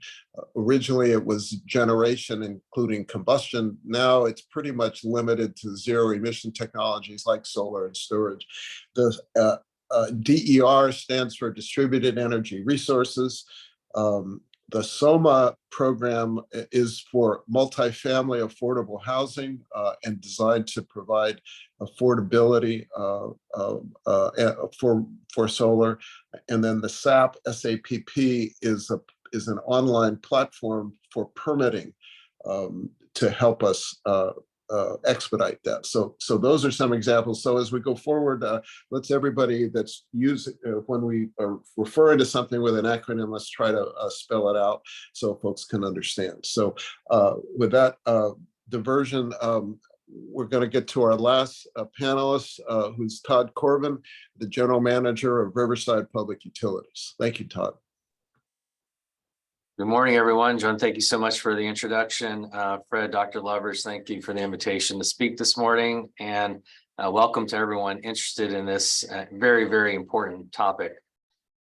originally it was generation, including combustion. Now it's pretty much limited to zero emission technologies like solar and storage. The DER stands for Distributed Energy Resources. The SOMA program is for multifamily affordable housing and designed to provide affordability for solar. And then the SAPP is an online platform for permitting to help us expedite that. So those are some examples. So as we go forward, let's everybody that's using, when we are referring to something with an acronym, let's try to spell it out so folks can understand. So with that diversion, we're going to get to our last panelist, who's Todd Corbin, the General Manager of Riverside Public Utilities. Thank you, Todd. Good morning, everyone. John, thank you so much for the introduction. Fred, Dr. Lovers, thank you for the invitation to speak this morning, and welcome to everyone interested in this very, very important topic.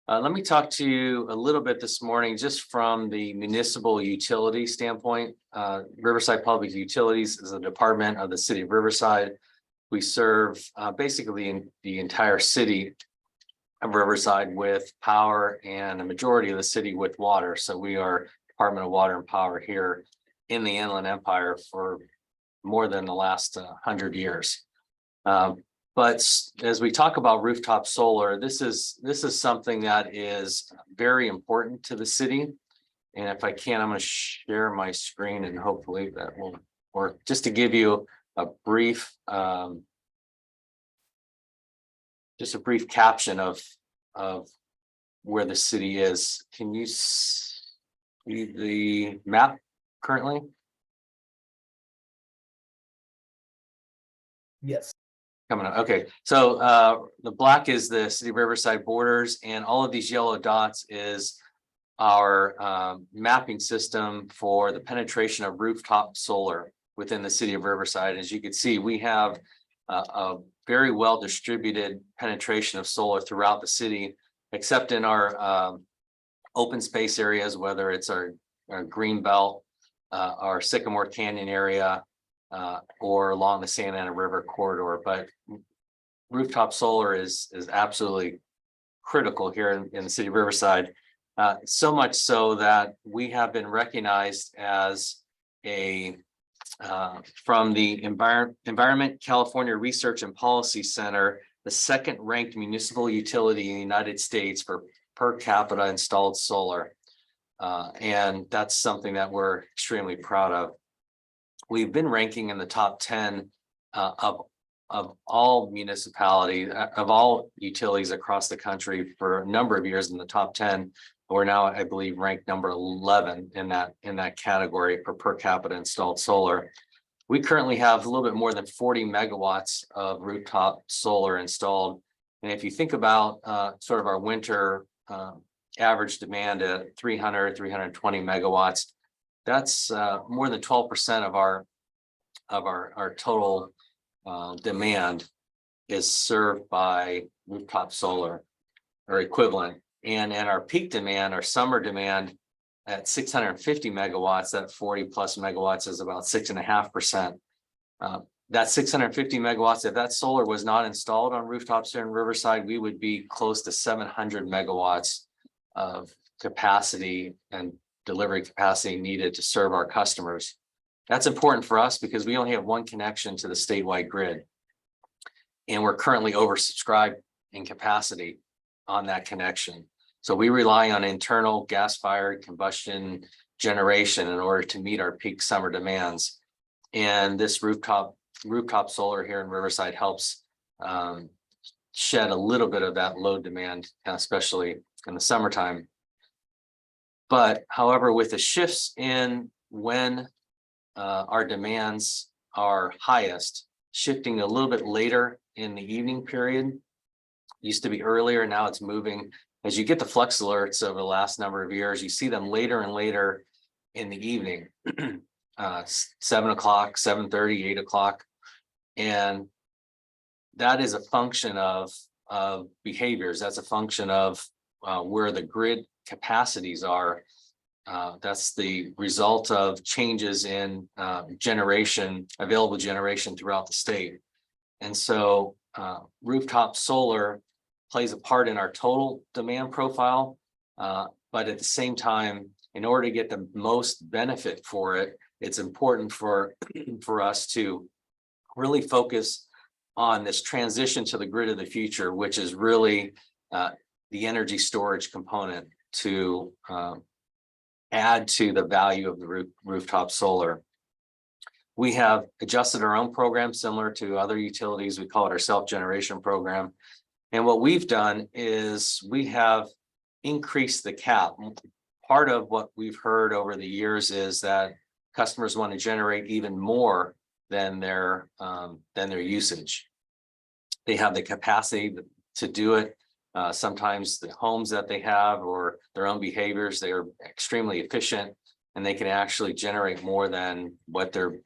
Let me talk to you a little bit this morning just from the municipal utility standpoint. Riverside Public Utilities is a department of the city of Riverside. We serve basically the entire city of Riverside with power and a majority of the city with water. So we are Department of Water and Power here in the Inland Empire for more than the last 100 years. But as we talk about rooftop solar, this is something that is very important to the city. And if I can, I'm going to share my screen and hopefully that will work. Just to give you a brief caption of where the city is. Can you see the map currently? Yes. Coming up. Okay, so the black is the city of Riverside borders, and all of these yellow dots is our mapping system for the penetration of rooftop solar within the city of Riverside. As you can see, we have a very well distributed penetration of solar throughout the city, except in our open space areas, whether it's our green belt, our Sycamore Canyon area, or along the Santa Ana River corridor. But rooftop solar is absolutely critical here in the city of Riverside. So much so that we have been recognized as from the Environment California Research and Policy Center, the second ranked municipal utility in the United States for per capita installed solar. And that's something that we're extremely proud of. We've been ranking in the top 10 of all municipalities, of all utilities across the country for a number of years in the top 10. We're now, I believe, ranked number 11 in that category for per capita installed solar. We currently have a little bit more than 40 megawatts of rooftop solar installed. And if you think about sort of our winter average demand at 320 megawatts, that's more than 12% of our total demand is served by rooftop solar or equivalent. And our peak demand, our summer demand at 650 megawatts, that 40 plus megawatts is about 6.5%. That 650 megawatts, if that solar was not installed on rooftops here in Riverside, we would be close to 700 megawatts of capacity and delivery capacity needed to serve our customers. That's important for us because we only have one connection to the statewide grid. And we're currently oversubscribed in capacity on that connection. So we rely on internal gas-fired combustion generation in order to meet our peak summer demands. And this rooftop solar here in Riverside helps shed a little bit of that load demand, especially in the summertime. But however, with the shifts in when our demands are highest, shifting a little bit later in the evening period, used to be earlier, now it's moving. As you get the flex alerts over the last number of years, you see them later and later in the evening, 7 o'clock, 7:30, 8 o'clock. And that is a function of behaviors. That's a function of where the grid capacities are. That's the result of changes in available generation throughout the state. And so rooftop solar plays a part in our total demand profile, but at the same time, in order to get the most benefit for it, it's important for us to really focus on this transition to the grid of the future, which is really the energy storage component to add to the value of the rooftop solar. We have adjusted our own program similar to other utilities. We call it our self-generation program. And what we've done is we have increased the cap. Part of what we've heard over the years is that customers want to generate even more than their usage. They have the capacity to do it. Sometimes the homes that they have or their own behaviors, they are extremely efficient, and they can actually generate more than what their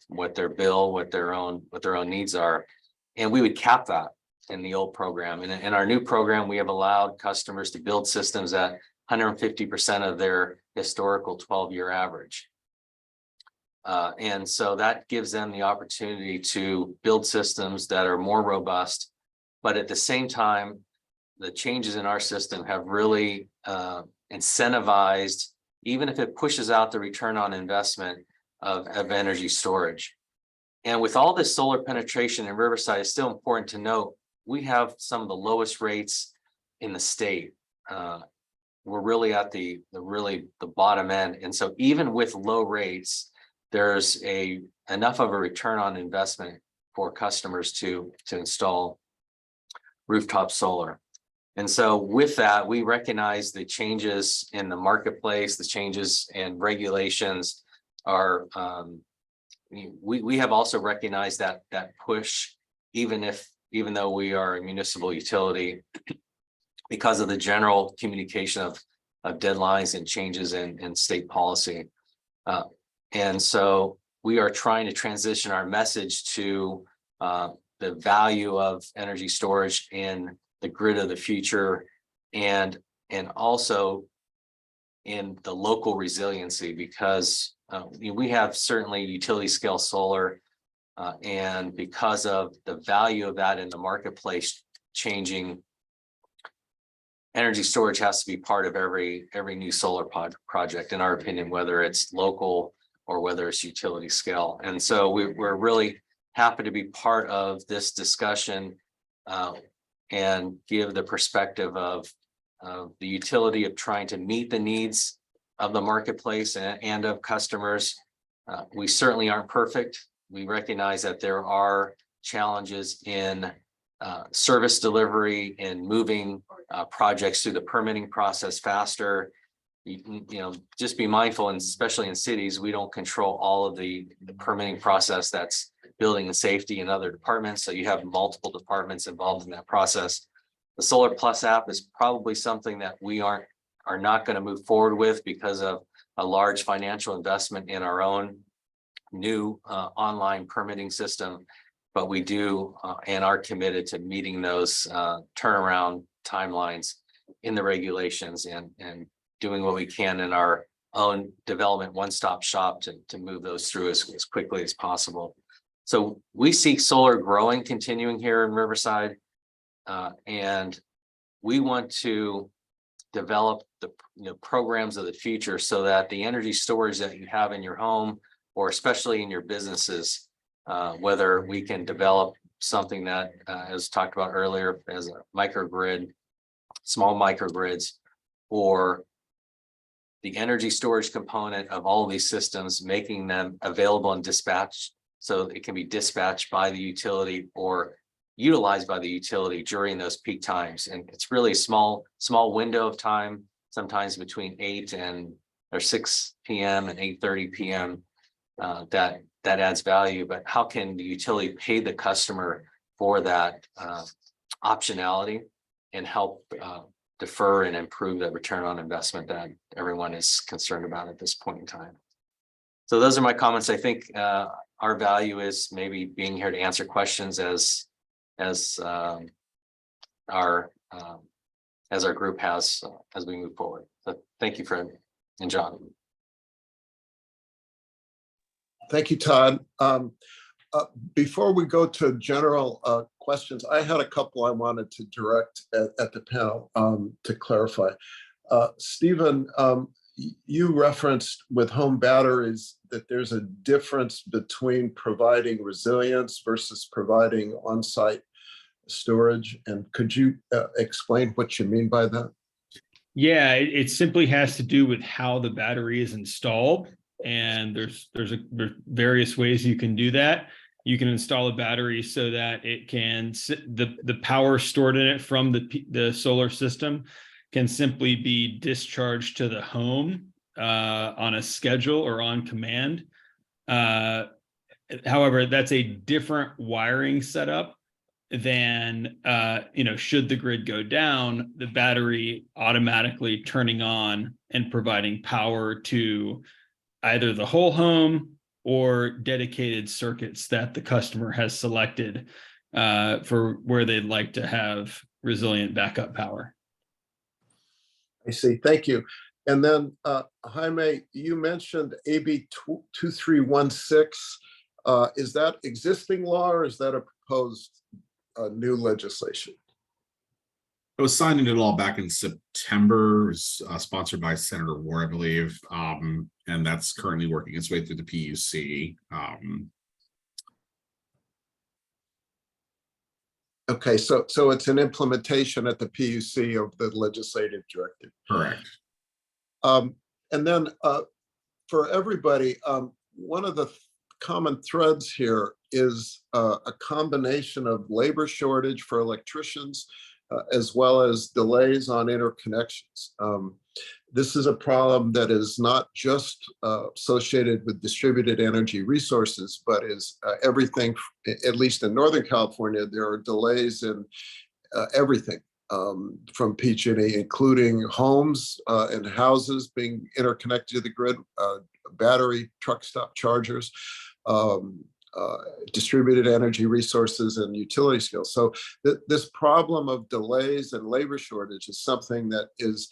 bill, what their own needs are. And we would cap that in the old program. And in our new program, we have allowed customers to build systems at 150% of their historical 12-year average. And so that gives them the opportunity to build systems that are more robust, but at the same time, the changes in our system have really incentivized, even if it pushes out the return on investment of energy storage. And with all this solar penetration in Riverside, it's still important to note, we have some of the lowest rates in the state. We're really at the bottom end. And so even with low rates, there's enough of a return on investment for customers to install rooftop solar. And so with that, we recognize the changes in the marketplace, the changes in regulations are, we have also recognized that push, even though we are a municipal utility, because of the general communication of deadlines and changes in state policy. And so we are trying to transition our message to the value of energy storage in the grid of the future, and also in the local resiliency, because we have certainly utility scale solar, and because of the value of that in the marketplace changing, energy storage has to be part of every new solar project, in our opinion, whether it's local or whether it's utility scale. And so we're really happy to be part of this discussion and give the perspective of the utility of trying to meet the needs of the marketplace and of customers. We certainly aren't perfect. We recognize that there are challenges in service delivery and moving projects through the permitting process faster. You know, just be mindful, and especially in cities, we don't control all of the permitting process. That's building and safety and other departments. So you have multiple departments involved in that process. The Solar Plus app is probably something that we are not going to move forward with because of a large financial investment in our own new online permitting system. But we do and are committed to meeting those turnaround timelines in the regulations and doing what we can in our own development one-stop shop to move those through as quickly as possible. So we see solar growing, continuing here in Riverside, and we want to develop the programs of the future so that the energy storage that you have in your home, or especially in your businesses, whether we can develop something that, as talked about earlier, as a microgrid, small microgrids, or the energy storage component of all of these systems, making them available and dispatched so it can be dispatched by the utility or utilized by the utility during those peak times. And it's really a small window of time, sometimes between 6 p.m. and 8:30 p.m. That adds value. But how can the utility pay the customer for that optionality and help defer and improve that return on investment that everyone is concerned about at this point in time? So those are my comments. I think our value is maybe being here to answer questions as our group has as we move forward. So thank you, Fred and John. Thank you, Todd. Before we go to general questions, I had a couple I wanted to direct at the panel to clarify. Stephen, you referenced with home batteries that there's a difference between providing resilience versus providing on-site storage. And could you explain what you mean by that? Yeah, it simply has to do with how the battery is installed. And there's various ways you can do that. You can install a battery so that it can the power stored in it from the solar system can simply be discharged to the home on a schedule or on command. However, that's a different wiring setup than, should the grid go down, the battery automatically turning on and providing power to either the whole home or dedicated circuits that the customer has selected for where they'd like to have resilient backup power. I see. Thank you. And then Jaime, you mentioned AB 2316. Is that existing law or is that a proposed new legislation? It was signed into law back in September, sponsored by Senator Warr, I believe, and that's currently working its way through the PUC. Okay, so it's an implementation at the PUC of the legislative directive. Correct. And then for everybody, one of the common threads here is a combination of labor shortage for electricians, as well as delays on interconnections. This is a problem that is not just associated with distributed energy resources, but is everything, at least in Northern California, there are delays in everything from PG&E, including homes and houses being interconnected to the grid, battery, truck stop chargers, distributed energy resources and utility skills. So this problem of delays and labor shortage is something that is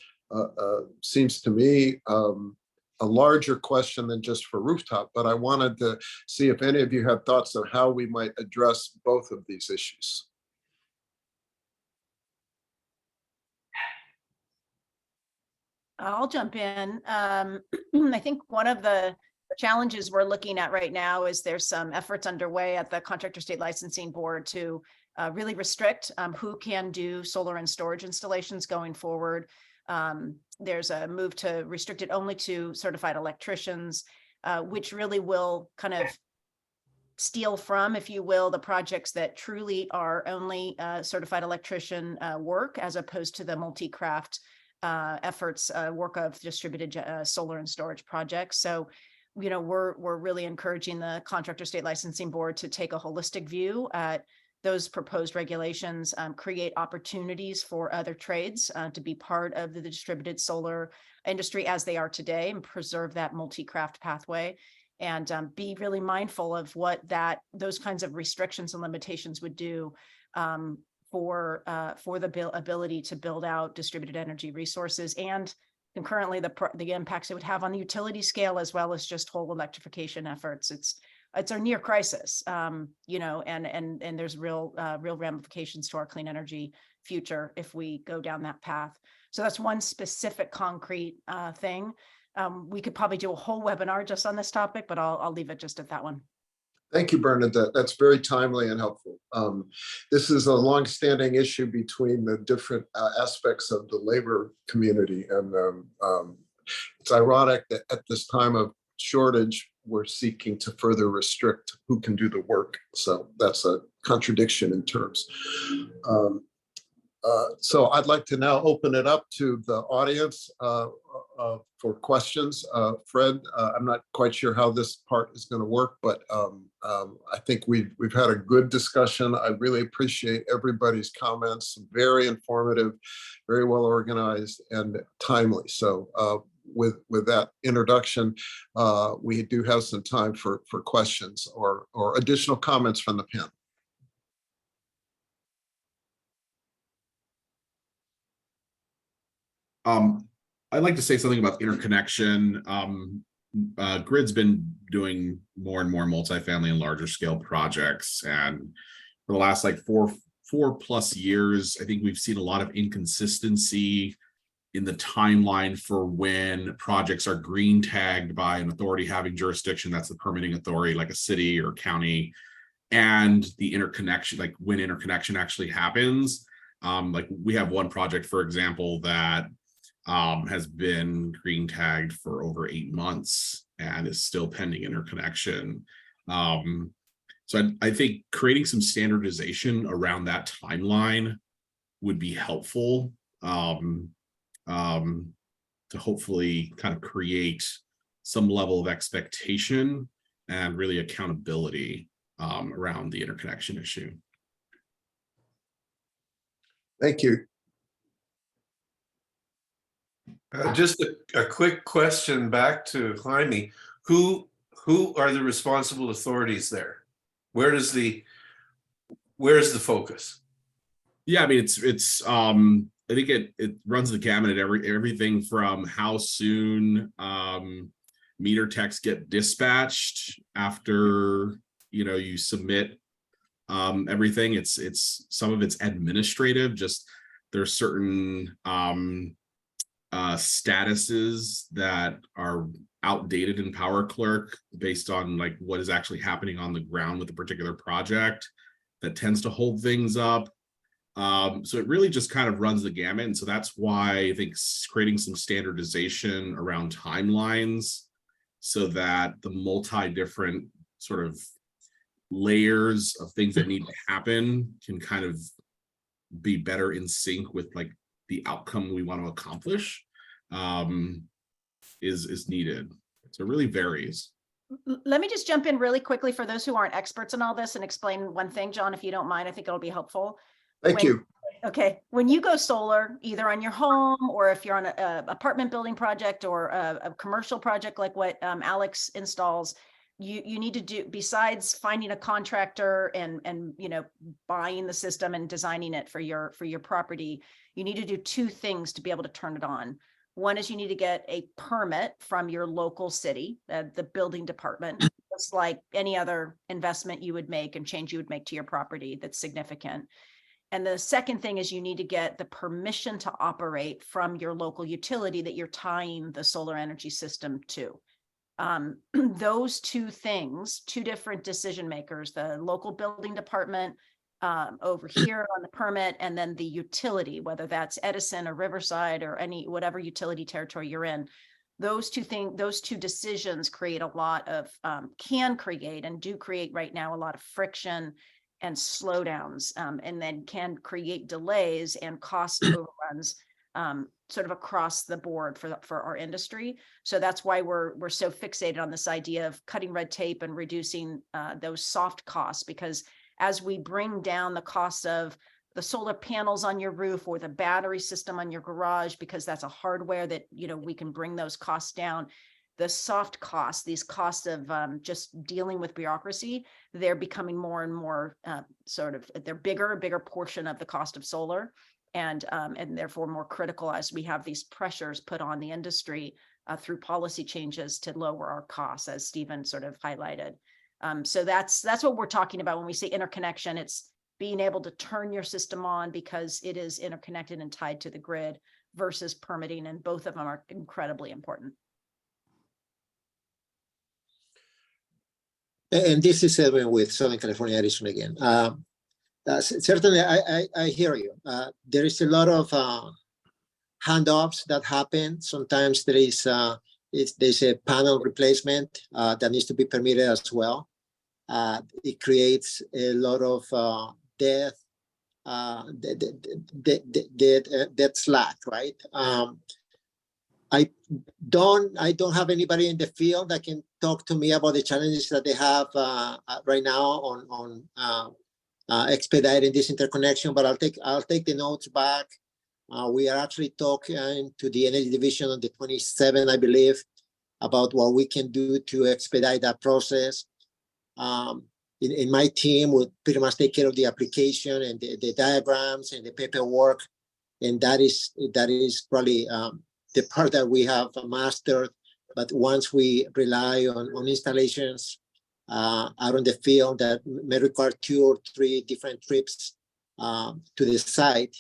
seems to me a larger question than just for rooftop, but I wanted to see if any of you have thoughts on how we might address both of these issues. I'll jump in. I think one of the challenges we're looking at right now is there's some efforts underway at the Contractor State Licensing Board to really restrict who can do solar and storage installations going forward. There's a move to restrict it only to certified electricians, which really will kind of steal from, if you will, the projects that truly are only certified electrician work, as opposed to the multi-craft efforts, work of distributed solar and storage projects. So, we're really encouraging the Contractor State Licensing Board to take a holistic view at those proposed regulations, create opportunities for other trades to be part of the distributed solar industry as they are today, and preserve that multi-craft pathway, and be really mindful of what those kinds of restrictions and limitations would do for the ability to build out distributed energy resources, and concurrently the impacts it would have on the utility scale, as well as just whole electrification efforts. It's our near crisis, and there's real ramifications to our clean energy future if we go down that path. So that's one specific concrete thing. We could probably do a whole webinar just on this topic, but I'll leave it just at that one. Thank you, Bernadette. That's very timely and helpful. This is a longstanding issue between the different aspects of the labor community. And it's ironic that at this time of shortage, we're seeking to further restrict who can do the work. So that's a contradiction in terms. So I'd like to now open it up to the audience for questions. Fred, I'm not quite sure how this part is going to work, but I think we've had a good discussion. I really appreciate everybody's comments. Very informative, very well organized, and timely. So with that introduction, we do have some time for questions or additional comments from the panel. I'd like to say something about interconnection. Grid's been doing more and more multifamily and larger scale projects, and for the last like four plus years, I think we've seen a lot of inconsistency in the timeline for when projects are green tagged by an authority having jurisdiction, that's the permitting authority, like a city or county, and the interconnection, like when interconnection actually happens. Like we have one project, for example, that has been green tagged for over 8 months and is still pending interconnection. So I think creating some standardization around that timeline would be helpful to hopefully kind of create some level of expectation and really accountability around the interconnection issue. Thank you. Just a quick question back to Jaime. Who are the responsible authorities there? Where's the focus? Yeah, I mean, I think it runs the gamut at everything from how soon meter techs get dispatched after you submit everything. It's some of it's administrative, just there's certain statuses that are outdated in Power Clerk based on like what is actually happening on the ground with a particular project that tends to hold things up. So it really just kind of runs the gamut. And so that's why I think creating some standardization around timelines so that the multi-different sort of layers of things that need to happen can kind of be better in sync with like the outcome we want to accomplish is needed. So it really varies. Let me just jump in really quickly for those who aren't experts in all this and explain one thing, John, if you don't mind. I think it'll be helpful. Thank you. Okay, when you go solar, either on your home or if you're on a apartment building project or a commercial project like what Alex installs, you need to do, besides finding a contractor and buying the system and designing it for your property, you need to do two things to be able to turn it on. One is you need to get a permit from your local city, the building department, just like any other investment you would make and change you would make to your property that's significant. And the second thing is you need to get the permission to operate from your local utility that you're tying the solar energy system to. Those two things, two different decision makers, the local building department over here on the permit, and then the utility, whether that's Edison or Riverside or whatever utility territory you're in. Those two decisions create a lot of, can create and do create right now a lot of friction and slowdowns, and then can create delays and cost overruns sort of across the board for our industry. So that's why we're so fixated on this idea of cutting red tape and reducing those soft costs, because as we bring down the cost of the solar panels on your roof or the battery system on your garage, because that's a hardware that we can bring those costs down. The soft costs, these costs of just dealing with bureaucracy, they're becoming more and more they're a bigger portion of the cost of solar, and therefore more critical as we have these pressures put on the industry through policy changes to lower our costs, as Stephen sort of highlighted. So that's what we're talking about when we say interconnection. It's being able to turn your system on because it is interconnected and tied to the grid versus permitting, and both of them are incredibly important. And this is Edwin with Southern California Edison again. Certainly, I hear you. There is a lot of handoffs that happen. Sometimes there's a panel replacement that needs to be permitted as well. It creates a lot of dead slack, right? I don't have anybody in the field that can talk to me about the challenges that they have right now on expediting this interconnection, but I'll take the notes back. We are actually talking to the Energy Division on the 27th, I believe, about what we can do to expedite that process. In my team, we'll pretty much take care of the application and the diagrams and the paperwork, and that is probably the part that we have mastered. But once we rely on installations out on the field that may require 2 or 3 different trips to the site,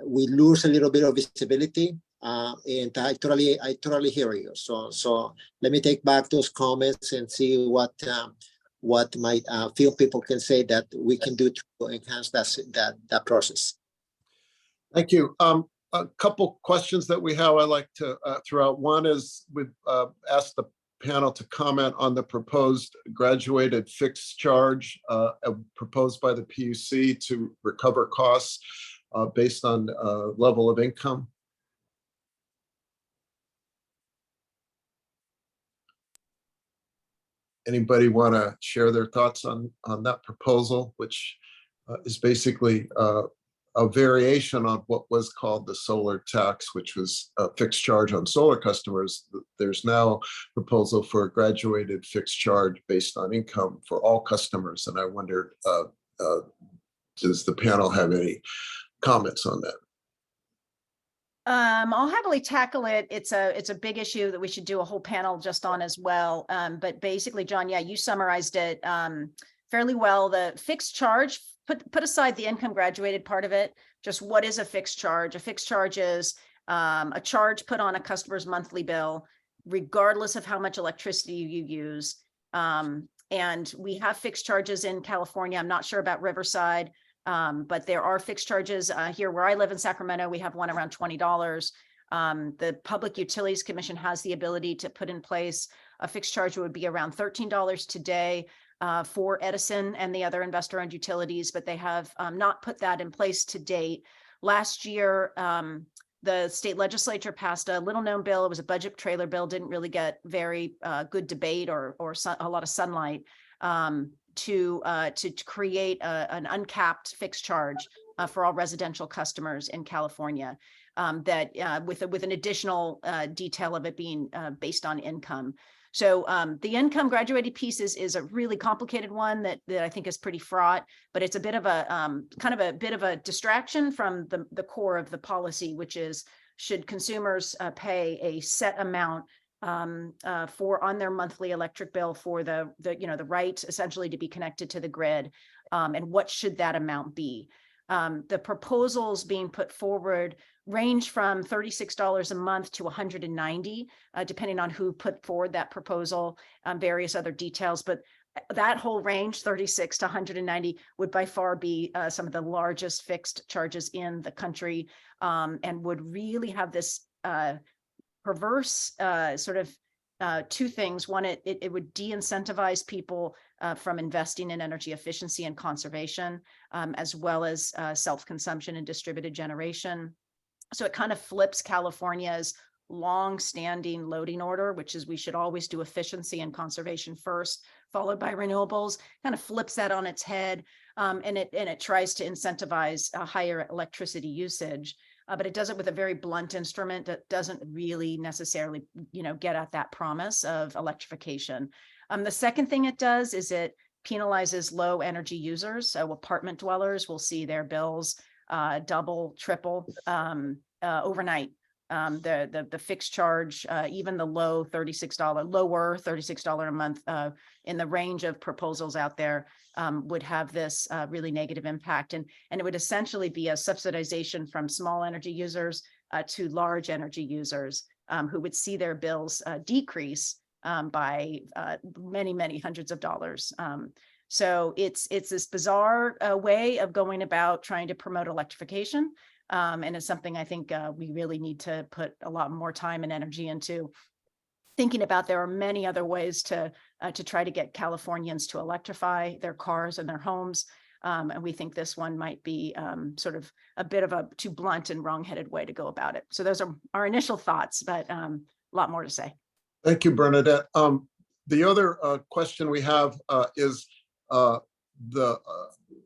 we lose a little bit of visibility. And I totally hear you. So let me take back those comments and see what my field people can say that we can do to enhance that process. Thank you. A couple questions that we have I'd like to throw out. One is we've asked the panel to comment on the proposed graduated fixed charge proposed by the PUC to recover costs based on level of income. Anybody want to share their thoughts on that proposal, which is basically a variation on what was called the solar tax, which was a fixed charge on solar customers. There's now proposal for a graduated fixed charge based on income for all customers. And I wondered, does the panel have any comments on that? I'll happily tackle it. It's a big issue that we should do a whole panel just on as well. But basically, John, yeah, you summarized it fairly well. The fixed charge, put aside the income graduated part of it. Just what is a fixed charge? A fixed charge is a charge put on a customer's monthly bill, regardless of how much electricity you use. And we have fixed charges in California. I'm not sure about Riverside. But there are fixed charges here where I live in Sacramento. We have one around $20. The Public Utilities Commission has the ability to put in place a fixed charge that would be around $13 today for Edison and the other investor-owned utilities, but they have not put that in place to date. Last year, the state legislature passed a little-known bill. It was a budget trailer bill, didn't really get very good debate or a lot of sunlight. To create an uncapped fixed charge for all residential customers in California, that with an additional detail of it being based on income. So the income graduated piece is a really complicated one that I think is pretty fraught, but it's a bit of a kind of a bit of a distraction from the core of the policy, which is, should consumers pay a set amount for on their monthly electric bill for the right essentially to be connected to the grid, and what should that amount be? The proposals being put forward range from $36 a month to $190, depending on who put forward that proposal, various other details, but that whole range, 36 to 190, would by far be some of the largest fixed charges in the country, and would really have this perverse two things. One, it would de-incentivize people from investing in energy efficiency and conservation, as well as self-consumption and distributed generation. So it kind of flips California's long-standing loading order, which is we should always do efficiency and conservation first, followed by renewables, kind of flips that on its head, and it tries to incentivize a higher electricity usage. But it does it with a very blunt instrument that doesn't really necessarily, get at that promise of electrification. The second thing it does is it penalizes low energy users. So apartment dwellers will see their bills double, triple overnight. The fixed charge, even the lower $36 a month in the range of proposals out there, would have this really negative impact. And it would essentially be a subsidization from small energy users to large energy users who would see their bills decrease by many, many hundreds of dollars. So it's this bizarre way of going about trying to promote electrification. And it's something I think we really need to put a lot more time and energy into thinking about. There are many other ways to try to get Californians to electrify their cars and their homes. And we think this one might be sort of a bit of a too blunt and wrong-headed way to go about it. So those are our initial thoughts, but a lot more to say. Thank you, Bernadette. The other question we have is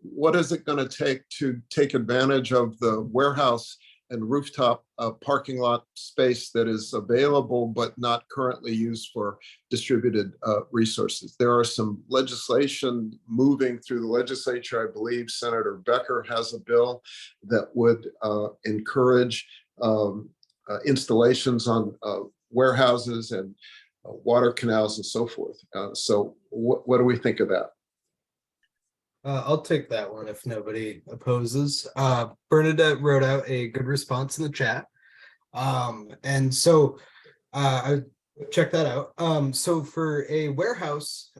what is it going to take to take advantage of the warehouse and rooftop parking lot space that is available but not currently used for distributed resources? There are some legislation moving through the legislature. I believe Senator Becker has a bill that would encourage installations on warehouses and water canals and so forth. So what do we think of that? I'll take that one if nobody opposes. Bernadette wrote out a good response in the chat. And so I check that out. So for a warehouse,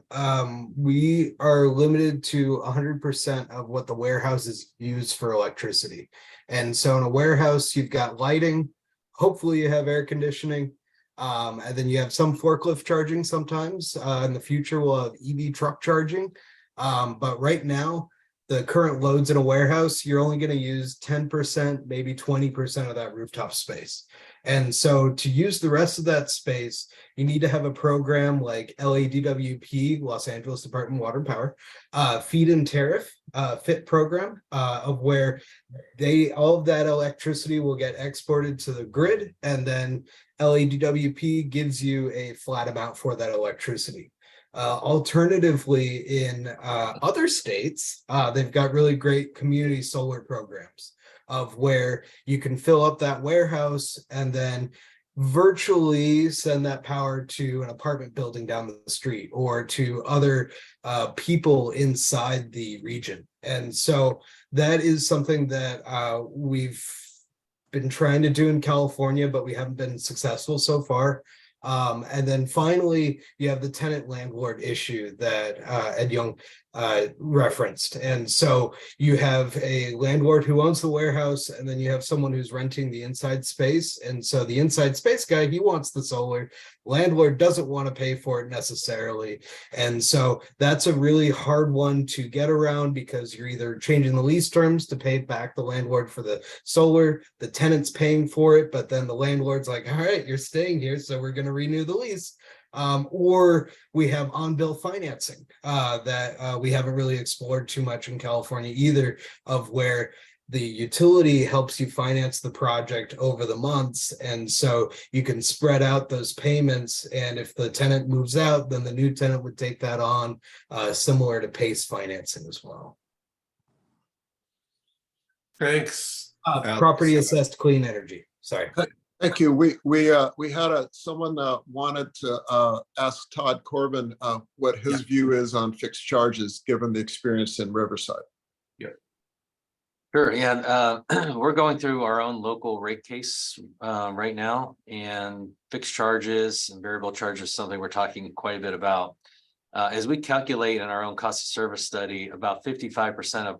we are limited to 100% of what the warehouse is used for electricity. And so in a warehouse, you've got lighting, hopefully you have air conditioning, and then you have some forklift charging sometimes. In the future, we'll have EV truck charging. But right now, the current loads in a warehouse, you're only going to use 10%, maybe 20% of that rooftop space. And so to use the rest of that space, you need to have a program like LADWP, Los Angeles Department of Water and Power, feed-in tariff, FIT program, of where all of that electricity will get exported to the grid, and then LADWP gives you a flat amount for that electricity. Alternatively, in other states, they've got really great community solar programs of where you can fill up that warehouse and then virtually send that power to an apartment building down the street or to other people inside the region. And so that is something that we've been trying to do in California, but we haven't been successful so far. And then finally, you have the tenant landlord issue that Ed Young referenced. And so you have a landlord who owns the warehouse, and then you have someone who's renting the inside space. And so the inside space guy, he wants the solar. Landlord doesn't want to pay for it necessarily. And so that's a really hard one to get around, because you're either changing the lease terms to pay back the landlord for the solar, the tenant's paying for it, but then the landlord's like, all right, you're staying here, so we're going to renew the lease. Or we have on-bill financing that we haven't really explored too much in California either, of where the utility helps you finance the project over the months. And so you can spread out those payments. And if the tenant moves out, then the new tenant would take that on, similar to PACE financing as well. Thanks. Property assessed clean energy. Sorry. Thank you. We had someone wanted to ask Todd Corbin what his view is on fixed charges, given the experience in Riverside. Sure, yeah, we're going through our own local rate case right now, and fixed charges and variable charges is something we're talking quite a bit about. As we calculate in our own cost of service study, about 55% of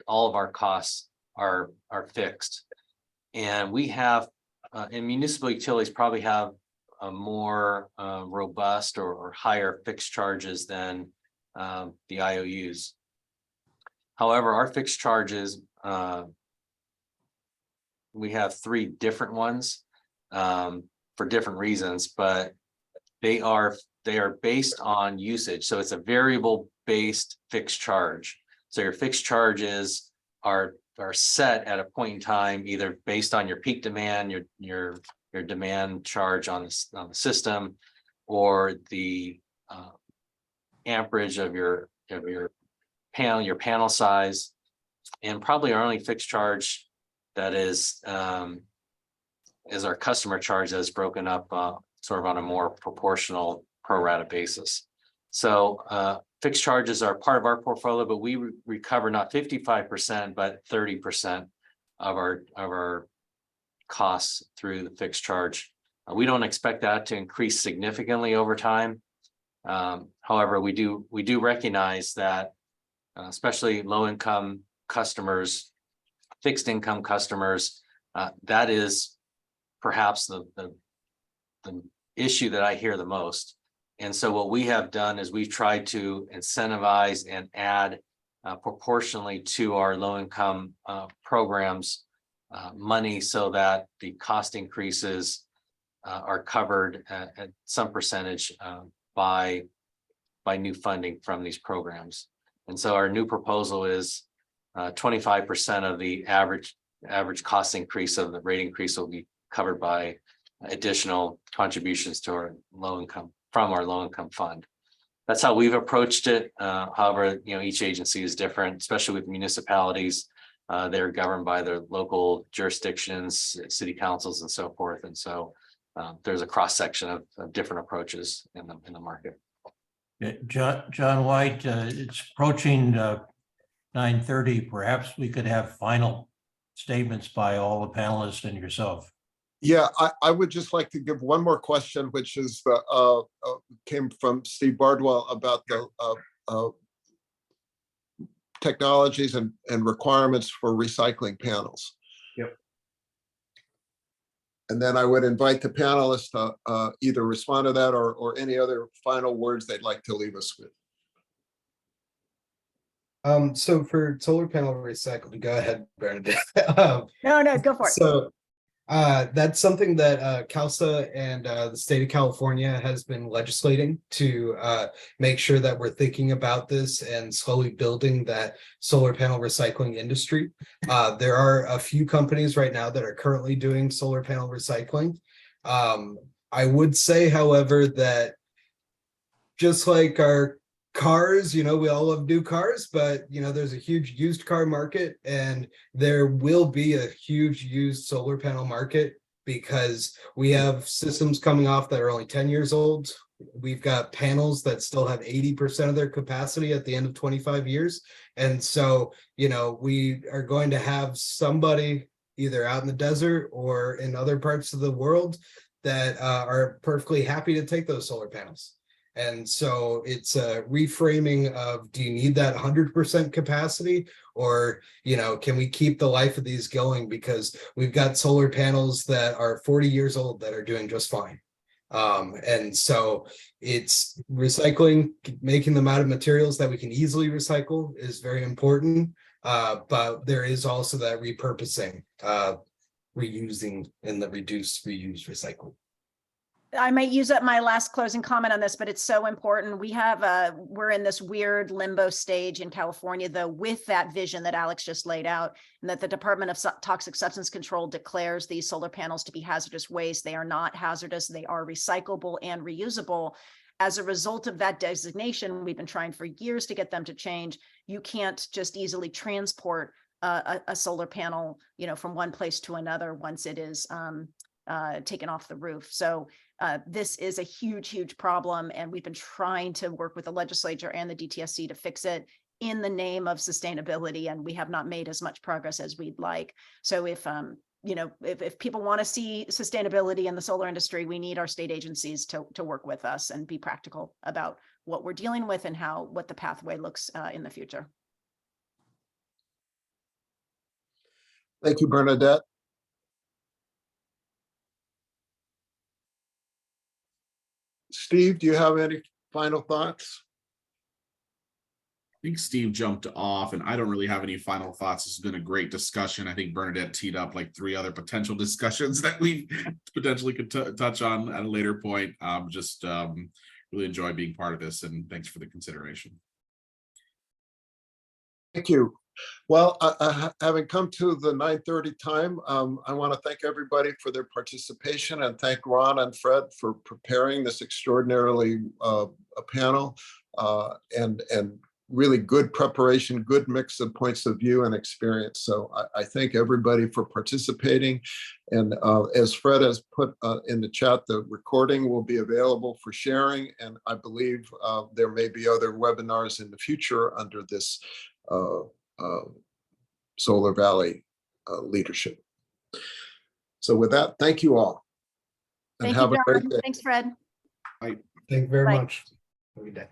all of our costs are fixed. And we have, and municipal utilities probably have a more robust or higher fixed charges than the IOUs. However, our fixed charges, we have 3 different ones for different reasons, but they are based on usage. So it's a variable based fixed charge. So your fixed charges are set at a point in time, either based on your peak demand, your demand charge on the system, or the amperage of your panel size. And probably our only fixed charge that is our customer charge that is broken up sort of on a more proportional pro rata basis. So fixed charges are part of our portfolio, but we recover not 55%, but 30% of our costs through the fixed charge. We don't expect that to increase significantly over time. However, we do recognize that especially low-income customers, fixed income customers, that is perhaps the issue that I hear the most. And so what we have done is we've tried to incentivize and add proportionally to our low-income programs money, so that the cost increases are covered at some percentage by new funding from these programs. And so our new proposal is 25% of the average cost increase of the rate increase will be covered by additional contributions to our low-income from our low-income fund. That's how we've approached it. However, each agency is different, especially with municipalities. They're governed by their local jurisdictions, city councils, and so forth. And so there's a cross section of different approaches in the market. John White, it's approaching 9:30. Perhaps we could have final statements by all the panelists and yourself. Yeah, I would just like to give one more question, which is came from Steve Bardwell about the technologies and requirements for recycling panels. Yep. And then I would invite the panelists to either respond to that or any other final words they'd like to leave us with. So for solar panel recycling, go ahead, Bernadette. No, go for it. So that's something that CALSA and the state of California has been legislating to make sure that we're thinking about this and slowly building that solar panel recycling industry. There are a few companies right now that are currently doing solar panel recycling. I would say, however, that just like our cars, we all love new cars, but there's a huge used car market, and there will be a huge used solar panel market because we have systems coming off that are only 10 years old. We've got panels that still have 80% of their capacity at the end of 25 years. And so, we are going to have somebody either out in the desert or in other parts of the world that are perfectly happy to take those solar panels. And so it's a reframing of, do you need that 100% capacity, or, can we keep the life of these going? Because we've got solar panels that are 40 years old that are doing just fine. And so it's recycling, making them out of materials that we can easily recycle is very important. But there is also that repurposing, reusing, and the reduce, reuse, recycle. I might use up my last closing comment on this, but it's so important. We're in this weird limbo stage in California, though, with that vision that Alex just laid out, and that the Department of Toxic Substance Control declares these solar panels to be hazardous waste. They are not hazardous. They are recyclable and reusable. As a result of that designation, we've been trying for years to get them to change. You can't just easily transport a solar panel, from one place to another once it is taken off the roof. So this is a huge, huge problem, and we've been trying to work with the legislature and the DTSC to fix it in the name of sustainability, and we have not made as much progress as we'd like. So if people want to see sustainability in the solar industry, we need our state agencies to work with us and be practical about what we're dealing with and what the pathway looks in the future. Thank you, Bernadette. Steve, do you have any final thoughts? I think Steve jumped off, and I don't really have any final thoughts. This has been a great discussion. I think Bernadette teed up like 3 other potential discussions that we potentially could touch on at a later point. Really enjoy being part of this, and thanks for the consideration. Thank you. Well, having come to the 9:30 time, I want to thank everybody for their participation, and thank Ron and Fred for preparing this extraordinarily panel and really good preparation, good mix of points of view and experience. So I thank everybody for participating. And as Fred has put in the chat, the recording will be available for sharing. And I believe there may be other webinars in the future under this Solar Valley leadership. So with that, thank you all. And Thank have you, a great John. day. Thanks, Fred. Thank you very Bye. much. Have a good day.